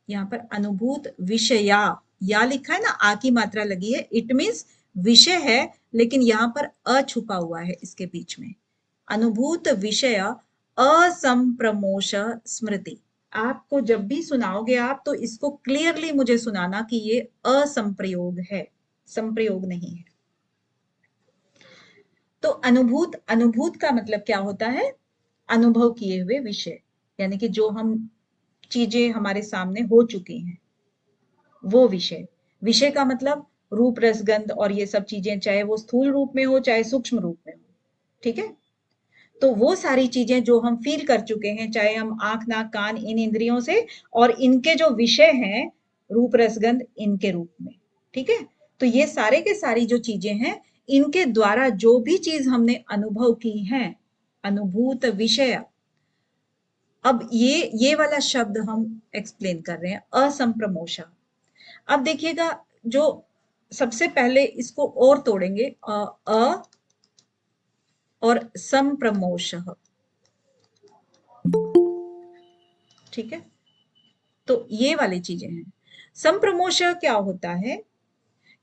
यहाँ पर अनुभूत विषया, या लिखा है ना, आ की मात्रा लगी है, इट मीन्स विषय है, लेकिन यहाँ पर अ छुपा हुआ है इसके बीच में। अनुभूत विषय असंप्रमोश स्मृति। आपको जब भी सुनाओगे आप, तो इसको क्लियरली मुझे सुनाना कि ये असंप्रयोग है, संप्रयोग नहीं है। तो अनुभूत, अनुभूत का मतलब क्या होता है? अनुभव किए हुए विषय, यानी कि जो हम चीजें हमारे सामने हो चुकी हैं, वो विषय। विषय का मतलब रूप रसगंध और ये सब चीजें, चाहे वो स्थूल रूप में हो चाहे सूक्ष्म रूप में हो, ठीक है। तो वो सारी चीजें जो हम फील कर चुके हैं, चाहे हम आंख नाक कान इन इंद्रियों से, और इनके जो विषय हैं रूप रसगंध इनके रूप में, ठीक है। तो ये सारे के सारी जो चीजें हैं, इनके द्वारा जो भी चीज हमने अनुभव की है, अनुभूत विषय। अब ये वाला शब्द हम एक्सप्लेन कर रहे हैं, असंप्रमोषा। अब देखिएगा, जो सबसे पहले इसको और तोड़ेंगे, अ और संप्रमोषः, ठीक है। तो ये वाली चीजें हैं। संप्रमोषः क्या होता है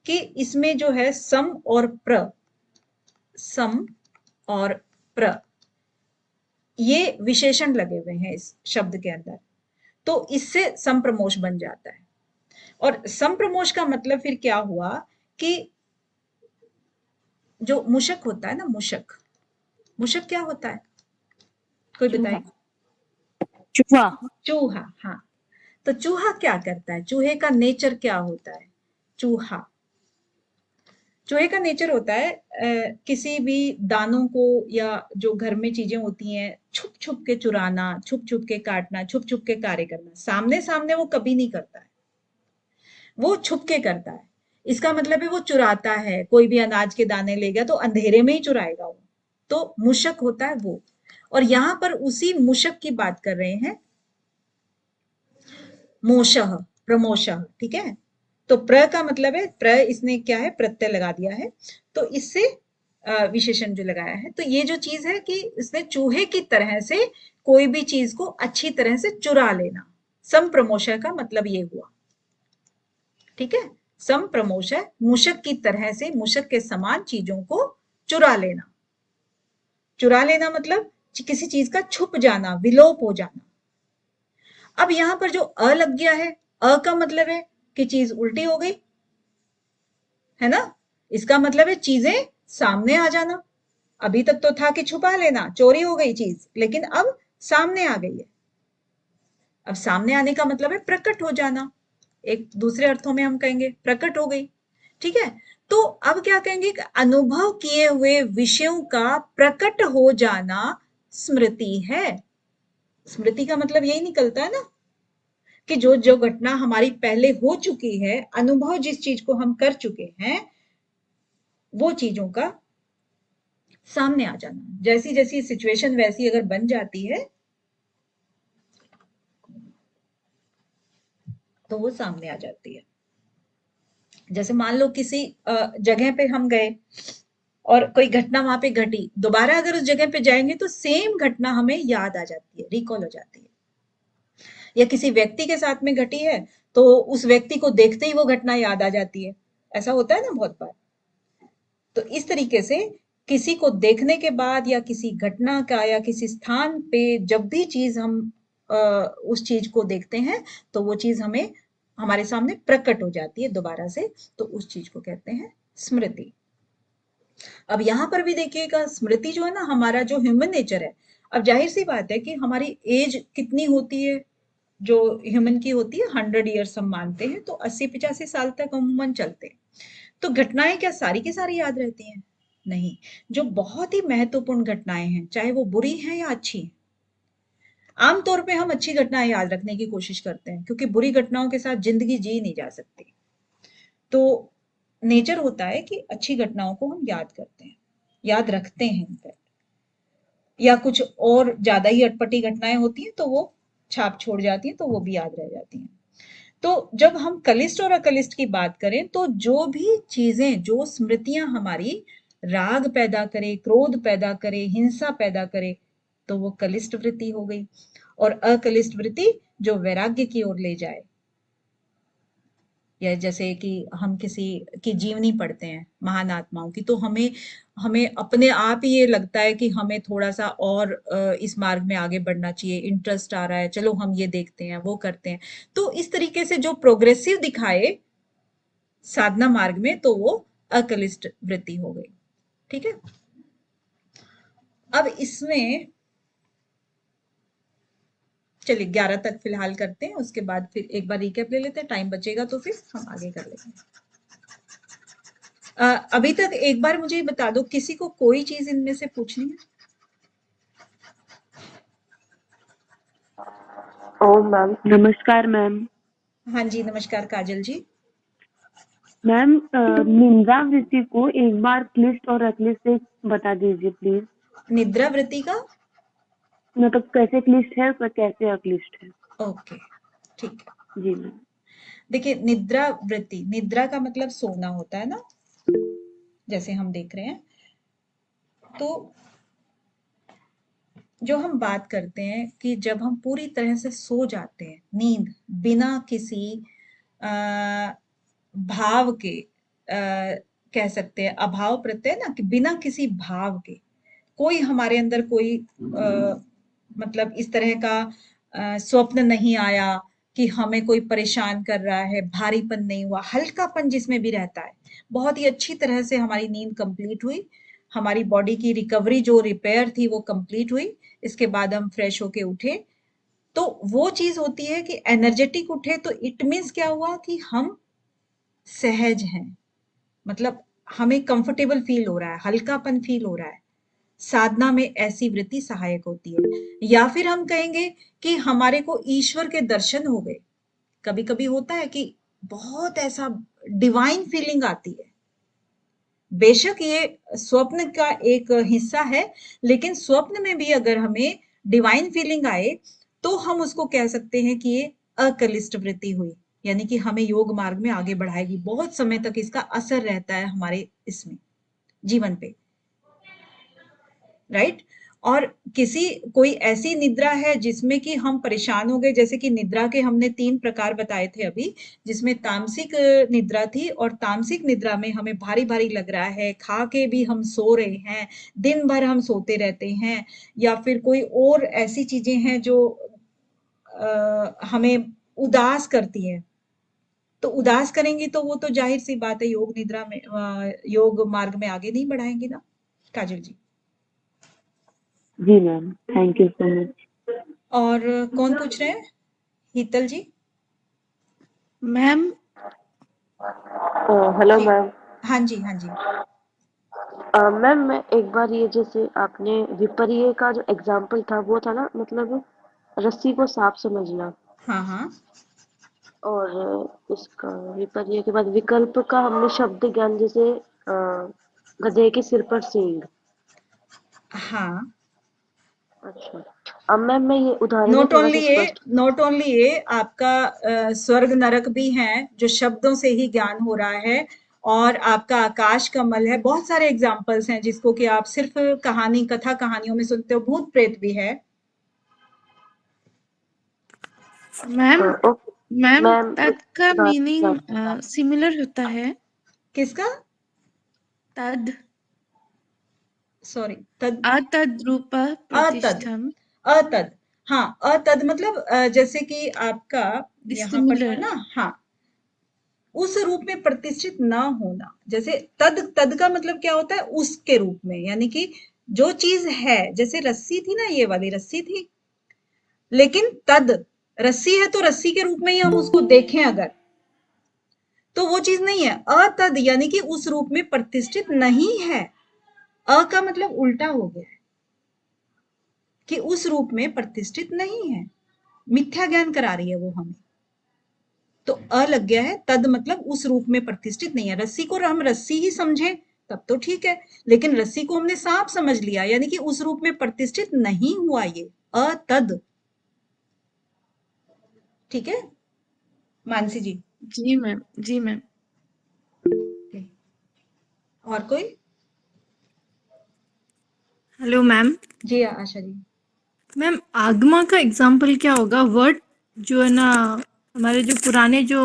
कि इसमें जो है सम और प्र, सम और प्र, ये विशेषण लगे हुए हैं इस शब्द के अंदर, तो इससे संप्रमोष बन जाता है। और संप्रमोष का मतलब फिर क्या हुआ कि जो मूषक होता है ना, मूषक, मूषक क्या होता है, कोई बताए? चूहा। चूहा, हाँ। तो चूहा क्या करता है, चूहे का नेचर क्या होता है? चूहे का नेचर होता है किसी भी दानों को या जो घर में चीजें होती हैं, छुप छुप के चुराना, छुप छुप के काटना, छुप छुप के कार्य करना। सामने सामने वो कभी नहीं करता है, वो छुप के करता है। इसका मतलब है वो चुराता है, कोई भी अनाज के दाने ले गया तो अंधेरे में ही चुराएगा वो, तो मूषक होता है वो। और यहां पर उसी मूषक की बात कर रहे हैं, मोशः, प्रमोशः, ठीक है। तो प्र का मतलब है, प्र इसने क्या है, प्रत्यय लगा दिया है, तो इससे विशेषण जो लगाया है, तो ये जो चीज है कि इसने चूहे की तरह से कोई भी चीज को अच्छी तरह से चुरा लेना, संप्रमोशः का मतलब ये हुआ, ठीक है। संप्रमोशः, मूषक की तरह से, मूषक के समान चीजों को चुरा लेना। चुरा लेना मतलब किसी चीज का छुप जाना, विलोप हो जाना। अब यहां पर जो अ लग गया है, अ का मतलब है कि चीज उल्टी हो गई, है ना। इसका मतलब है चीजें सामने आ जाना। अभी तक तो था कि छुपा लेना, चोरी हो गई चीज, लेकिन अब सामने आ गई है। अब सामने आने का मतलब है प्रकट हो जाना, एक दूसरे अर्थों में हम कहेंगे प्रकट हो गई, ठीक है। तो अब क्या कहेंगे, अनुभव किए हुए विषयों का प्रकट हो जाना स्मृति है। स्मृति का मतलब यही निकलता है ना, कि जो जो घटना हमारी पहले हो चुकी है, अनुभव जिस चीज को हम कर चुके हैं, वो चीजों का सामने आ जाना। जैसी जैसी सिचुएशन वैसी अगर बन जाती है तो वो सामने आ जाती है। जैसे मान लो किसी जगह पे हम गए और कोई घटना वहां पे घटी, दोबारा अगर उस जगह पे जाएंगे तो सेम घटना हमें याद आ जाती है, रिकॉल हो जाती है। या किसी व्यक्ति के साथ में घटी है तो उस व्यक्ति को देखते ही वो घटना याद आ जाती है, ऐसा होता है ना बहुत बार। तो इस तरीके से किसी को देखने के बाद या किसी घटना का या किसी स्थान पे जब भी चीज हम उस चीज को देखते हैं तो वो चीज हमें हमारे सामने प्रकट हो जाती है दोबारा से, तो उस चीज को कहते हैं स्मृति। अब यहाँ पर भी देखिएगा, स्मृति जो है ना, हमारा जो ह्यूमन नेचर है, अब जाहिर सी बात है कि हमारी एज कितनी होती है, जो ह्यूमन की होती है 100 ईयर्स हम मानते हैं, तो 80-85 साल तक अमूमन चलते हैं। तो घटनाएं क्या सारी की सारी याद रहती हैं? नहीं। जो बहुत ही महत्वपूर्ण घटनाएं हैं, चाहे वो बुरी हैं या अच्छी, आमतौर पे हम अच्छी घटनाएं याद रखने की कोशिश करते हैं, क्योंकि बुरी घटनाओं के साथ जिंदगी जी नहीं जा सकती। तो नेचर होता है कि अच्छी घटनाओं को हम याद करते हैं, याद रखते हैं इनफैक्ट। या कुछ और ज्यादा ही अटपटी घटनाएं होती हैं तो वो छाप छोड़ जाती हैं, तो वो भी याद रह जाती हैं। तो जब हम कलिष्ठ और अकलिष्ठ की बात करें, तो जो भी चीजें, जो स्मृतियां हमारी राग पैदा करे, क्रोध पैदा करे, हिंसा पैदा करे, तो वो कलिष्ठ वृत्ति हो गई। और अकलिष्ठ वृत्ति जो वैराग्य की ओर ले जाए, या जैसे कि हम किसी की जीवनी पढ़ते हैं महान आत्माओं की, तो हमें हमें अपने आप ही ये लगता है कि हमें थोड़ा सा और इस मार्ग में आगे बढ़ना चाहिए, इंटरेस्ट आ रहा है, चलो हम ये देखते हैं, वो करते हैं। तो इस तरीके से जो प्रोग्रेसिव दिखाए साधना मार्ग में, तो वो अकलिष्ठ वृत्ति हो गई, ठीक है। अब इसमें चलिए 11 तक फिलहाल करते हैं, उसके बाद फिर एक बार रिकैप ले लेते हैं, टाइम बचेगा तो फिर हम आगे कर लेंगे। अभी तक एक बार मुझे ये बता दो, किसी को कोई चीज इनमें से पूछनी है? ओ मैम, नमस्कार मैम। हाँ जी, नमस्कार काजल जी। मैम, निंदावृत्ति को एक बार क्लिष्ट और अक्लिष्ट से बता दीजिए प्लीज। निद्रावृत्ति का मतलब कैसे क्लिष्ट है और कैसे अक्लिष्ट है। ओके, ठीक है। जी मैम। देखिए, निद्रावृत्ति, निद्रा का मतलब सोना होता है ना, जैसे हम देख रहे हैं। तो जो हम बात करते हैं कि जब हम पूरी तरह से सो जाते हैं, नींद बिना किसी भाव के, कह सकते हैं अभाव प्रत्यय ना, कि बिना किसी भाव के, कोई हमारे अंदर कोई मतलब इस तरह का स्वप्न नहीं आया कि हमें कोई परेशान कर रहा है, भारीपन नहीं हुआ, हल्कापन जिसमें भी रहता है, बहुत ही अच्छी तरह से हमारी नींद कंप्लीट हुई, हमारी बॉडी की रिकवरी जो रिपेयर थी वो कंप्लीट हुई, इसके बाद हम फ्रेश होके उठे, तो वो चीज होती है कि एनर्जेटिक उठे, तो इट मीन्स क्या हुआ कि हम सहज हैं, मतलब हमें कंफर्टेबल फील हो रहा है, हल्कापन फील हो रहा है। साधना में ऐसी वृत्ति सहायक होती है। या फिर हम कहेंगे कि हमारे को ईश्वर के दर्शन हो गए। कभी कभी होता है कि बहुत ऐसा डिवाइन फीलिंग आती है, बेशक ये स्वप्न का एक हिस्सा है, लेकिन स्वप्न में भी अगर हमें डिवाइन फीलिंग आए तो हम उसको कह सकते हैं कि ये अकलिष्ट वृत्ति हुई, यानी कि हमें योग मार्ग में आगे बढ़ाएगी, बहुत समय तक इसका असर रहता है हमारे इसमें जीवन पे, राइट। और किसी कोई ऐसी निद्रा है जिसमें कि हम परेशान हो गए, जैसे कि निद्रा के हमने 3 प्रकार बताए थे अभी, जिसमें तामसिक निद्रा थी, और तामसिक निद्रा में हमें भारी-भारी लग रहा है, खा के भी हम सो रहे हैं, दिन भर हम सोते रहते हैं, या फिर कोई और ऐसी चीजें हैं जो हमें उदास करती हैं। तो उदास करेंगी तो वो तो जाहिर-सी बात है योग निद्रा में योग मार्ग में आगे नहीं बढ़ाएँगी ना। काजल जी। जी ma'am, thank you so much. और कौन पूछ रहे हैं? हीतल जी? मैम हेलो जी। मैम। हाँ जी, हाँ जी। मैम, मैं एक बार ये जैसे आपने विपर्य का जो एग्जाम्पल था वो था ना, मतलब रस्सी को सांप समझना, हाँ, हाँ। और इसका विपर्य के बाद विकल्प का हमने शब्द ज्ञान, जैसे गधे के सिर पर सींग। हाँ। अच्छा, अब मैम मैं ये उदाहरण में नॉट थोड़ा सा ओनली ये, स्पष्ट। नॉट ओनली ये, आपका स्वर्ग नरक भी हैं जो शब्दों से ही ज्ञान हो रहा है, और आपका आकाश कमल है, बहुत सारे एग्जाम्पल्स हैं जिसको कि आप सिर्फ कहानी, कथा कहानियों में सुनते हो, भूत प्रेत भी है। मैम ओके मैम मैम, तद का मीनिंग उदाहरण सिमिलर होता है। किसका? तद सॉरी, तद, अतद्रूप अतद, प्रतिष्ठम अतद, हाँ, अतद मतलब जैसे कि आपका यहाँ पर था डिसिमिलर। ना, हाँ, उस रूप में प्रतिष्ठित ना होना, जैसे तद, तद का मतलब क्या होता है? उसके रूप में, यानी कि जो चीज है, जैसे रस्सी थी ना, ये वाली रस्सी थी, लेकिन तद, रस्सी है तो रस्सी के रूप में ही हम उसको देखें अगर, तो वो चीज नहीं है। अतद यानी कि उस रूप में प्रतिष्ठित नहीं है। अ का मतलब उल्टा हो गया है कि उस रूप में प्रतिष्ठित नहीं है, मिथ्या ज्ञान करा रही है वो हमें। तो अ लग गया है, तद मतलब उस रूप में प्रतिष्ठित नहीं है। रस्सी को हम रस्सी ही समझें तब तो ठीक है, लेकिन रस्सी को हमने सांप समझ लिया, यानी कि उस रूप में प्रतिष्ठित नहीं हुआ ये, अतद। ठीक है मानसी जी? जी मैम, जी मैम। और कोई? Hello ma'am. जी आशा जी। मैम, आगमा का एग्जाम्पल क्या होगा? वर्ड जो है ना, हमारे जो पुराने जो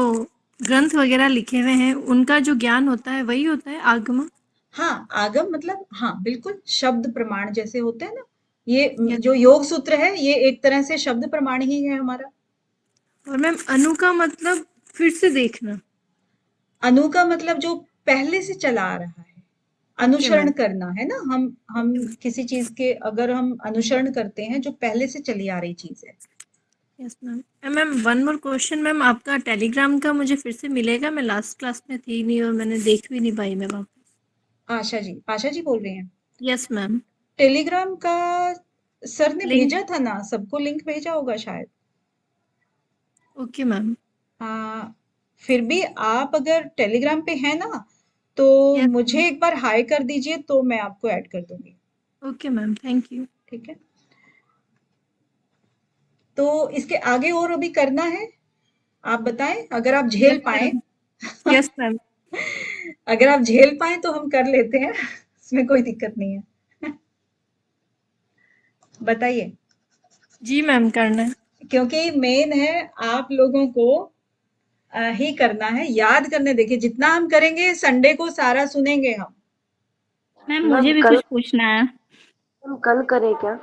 ग्रंथ वगैरह लिखे हुए हैं उनका जो ज्ञान होता है वही होता है आगमा? हाँ, आगम मतलब हाँ बिल्कुल, शब्द प्रमाण जैसे होते हैं ना, ये या जो योग सूत्र है ये एक तरह से शब्द प्रमाण ही है हमारा। और मैम, अनु का मतलब फिर से देखना। अनु का मतलब जो पहले से चला आ रहा है, ओके अनुसरण मैम। करना है ना, हम ओके मैम। किसी चीज के अगर हम अनुसरण करते हैं जो पहले से चली आ रही चीज है। Yes ma'am. Ma'am, one more question ma'am, आपका टेलीग्राम का मुझे फिर से मिलेगा? मैं लास्ट क्लास में थी नहीं और मैंने देख भी नहीं पाई मैम आप। आशा जी बोल रही हैं। Yes ma'am. टेलीग्राम का सर ने लिंक। भेजा था ना, सबको लिंक भेजा होगा शायद। Okay ma'am. फिर भी आप अगर टेलीग्राम पे हैं ना, तो यस। मुझे एक बार हाय कर दीजिए, तो मैं आपको ऐड कर दूंगी। Okay ma'am, thank you. ठीक है, तो इसके आगे और अभी करना है, आप बताएं अगर आप झेल यस पाए। मैम। Yes ma'am. अगर आप झेल पाए तो हम कर लेते हैं, इसमें कोई दिक्कत नहीं है। बताइए, जी मैम, करना है। क्योंकि मेन है आप लोगों को ही करना है, याद करने। देखिए जितना हम करेंगे संडे को सारा सुनेंगे हम। मैम मैम मुझे भी कल कुछ पूछना है। हम कल करें क्या?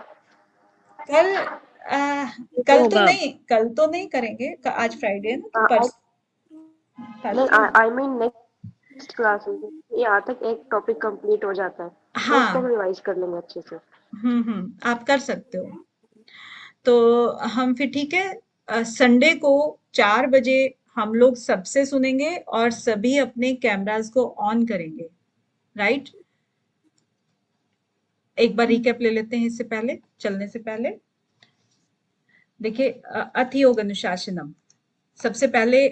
कल वो कल तो होगा। नहीं, कल तो नहीं करेंगे, आज फ्राइडे है ना, तो नहीं, परसों। आई मीन नेक्स्ट क्लासेस यहाँ तक एक टॉपिक कंप्लीट हो जाता है तो उसको हम हाँ, रिवाइज कर लेंगे अच्छे से। आप कर सकते हो। तो हम फिर ठीक है, संडे को 4 बजे हम लोग सबसे सुनेंगे और सभी अपने कैमरास को ऑन करेंगे, राइट? एक बार रिकैप ले लेते हैं इससे पहले, चलने से पहले। देखिए, अथ योग अनुशासनम, सबसे पहले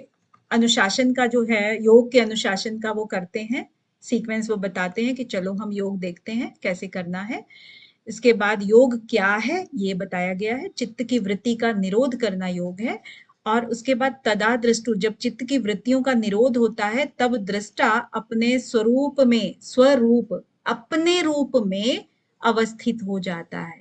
अनुशासन का जो है, योग के अनुशासन का वो करते हैं, सीक्वेंस वो बताते हैं कि चलो हम योग देखते हैं कैसे करना है। इसके बाद योग क्या है ये बताया गया है, चित्त की वृत्ति का निरोध करना योग है। और उसके बाद तदा दृष्टु, जब चित्त की वृत्तियों का निरोध होता है तब दृष्टा अपने स्वरूप में, स्वरूप अपने रूप में अवस्थित हो जाता है।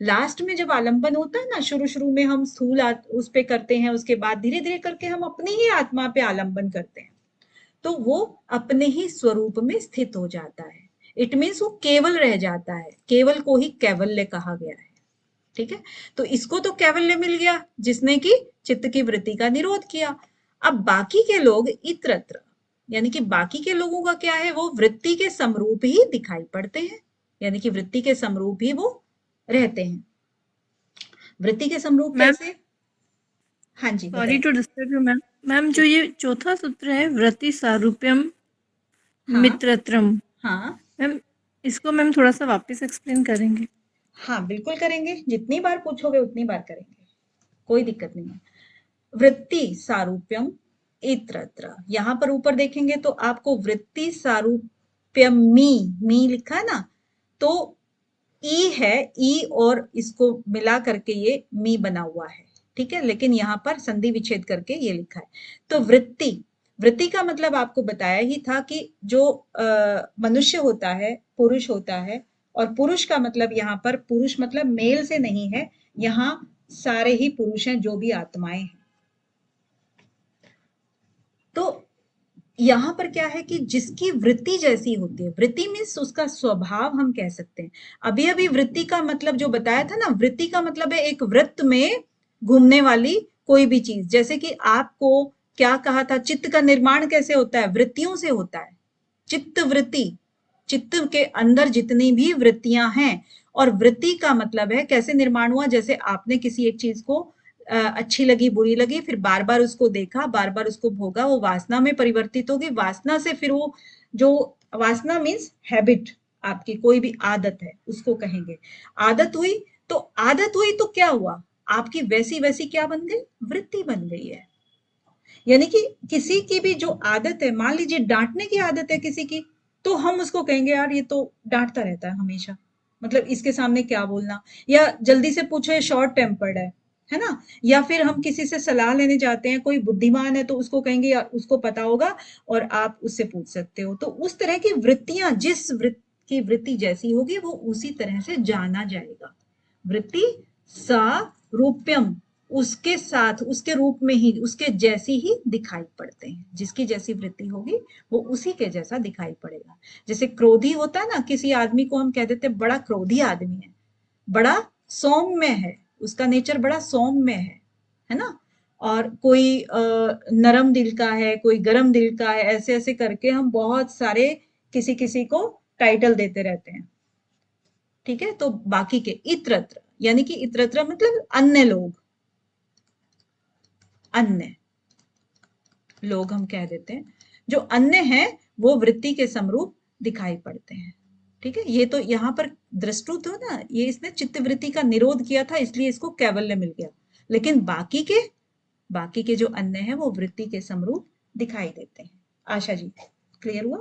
लास्ट में जब आलंबन होता है ना, शुरू शुरू में हम स्थूल उस पे करते हैं, उसके बाद धीरे धीरे करके हम अपनी ही आत्मा पे आलंबन करते हैं, तो वो अपने ही स्वरूप में स्थित हो जाता है। इट मीन्स वो केवल रह जाता है, केवल को ही कैवल्य कहा गया है। ठीक है, तो इसको तो कैवल्य मिल गया जिसने कि चित्त की वृत्ति का निरोध किया। अब बाकी के लोग इत्रत्र, यानी कि बाकी के लोगों का क्या है, वो वृत्ति के समरूप ही दिखाई पड़ते हैं, यानी कि वृत्ति के समरूप ही वो रहते हैं। वृत्ति के समरूप मैम कैसे? हाँ जी सॉरी बताइए। To disturb you ma'am. Ma'am जो ये चौथा सूत्र है, वृत्ति सारूप्यम हाँ मित्रत्रम, हाँ मैम इसको मैम थोड़ा सा वापस एक्सप्लेन करेंगे? हाँ, बिल्कुल करेंगे, जितनी बार पूछोगे उतनी बार करेंगे, कोई दिक्कत नहीं है। वृत्ति सारूप्यम इत्रत्र, यहाँ पर ऊपर देखेंगे तो आपको वृत्ति सारूप्यम मी लिखा है ना, तो ई है, ई और इसको मिला करके ये मी बना हुआ है, ठीक है, लेकिन यहाँ पर संधि विच्छेद करके ये लिखा है। तो वृत्ति, वृत्ति का मतलब आपको बताया ही था कि जो मनुष्य होता है, पुरुष होता है, और पुरुष का मतलब यहाँ पर पुरुष मतलब मेल से नहीं है, यहाँ सारे ही पुरुष हैं जो भी आत्माएं हैं। तो यहाँ पर क्या है कि जिसकी वृत्ति जैसी होती है, वृत्ति मीन्स उसका स्वभाव हम कह सकते हैं। अभी अभी वृत्ति का मतलब जो बताया था ना, वृत्ति का मतलब है एक वृत्त में घूमने वाली कोई भी चीज। जैसे कि आपको क्या कहा था, चित्त का निर्माण कैसे होता है, वृत्तियों से होता है। चित्त वृत्ति, चित्त के अंदर जितनी भी वृत्तियां हैं, और वृत्ति का मतलब है कैसे निर्माण हुआ, जैसे आपने किसी एक चीज को अच्छी लगी, बुरी लगी, फिर बार बार उसको देखा, बार बार उसको भोगा, वो वासना में परिवर्तित होगी, वासना से फिर वो जो, वासना मीन्स हैबिट, आपकी कोई भी आदत है उसको कहेंगे। आदत हुई, तो आदत हुई तो क्या हुआ, आपकी वैसी वैसी क्या बन गई, वृत्ति बन गई है। यानी कि किसी की भी जो आदत है, मान लीजिए डांटने की आदत है किसी की, तो हम उसको कहेंगे यार ये तो डांटता रहता है हमेशा, मतलब इसके सामने क्या बोलना। या जल्दी से पूछो, ये शॉर्ट टेम्पर्ड है ना। या फिर हम किसी से सलाह लेने जाते हैं, कोई बुद्धिमान है तो उसको कहेंगे यार उसको पता होगा, और आप उससे पूछ सकते हो। तो उस तरह की वृत्तियां, जिस वृत्ति की वृत्ति जैसी होगी वो उसी तरह से जाना जाएगा। वृत्ति सारूप्यम, उसके साथ, उसके रूप में ही, उसके जैसी ही दिखाई पड़ते हैं। जिसकी जैसी वृत्ति होगी वो उसी के जैसा दिखाई पड़ेगा। जैसे क्रोधी होता है ना, किसी आदमी को हम कह देते हैं बड़ा क्रोधी आदमी है, बड़ा सौम्य है, उसका नेचर बड़ा सौम्य है ना। और कोई नरम दिल का है, कोई गरम दिल का है, ऐसे ऐसे करके हम बहुत सारे किसी किसी को टाइटल देते रहते हैं। ठीक है, तो बाकी के इत्रत्र, यानी कि इत्रत्र मतलब अन्य लोग, अन्य लोग हम कह देते हैं। जो अन्य हैं वो वृत्ति के समरूप दिखाई पड़ते हैं। ठीक है, ये तो यहाँ पर दृष्टुत हो ना, ये इसने चित्तवृत्ति का निरोध किया था इसलिए इसको कैवल्य मिल गया, लेकिन बाकी के जो अन्य हैं वो वृत्ति के समरूप दिखाई देते हैं। आशा जी, क्लियर हुआ?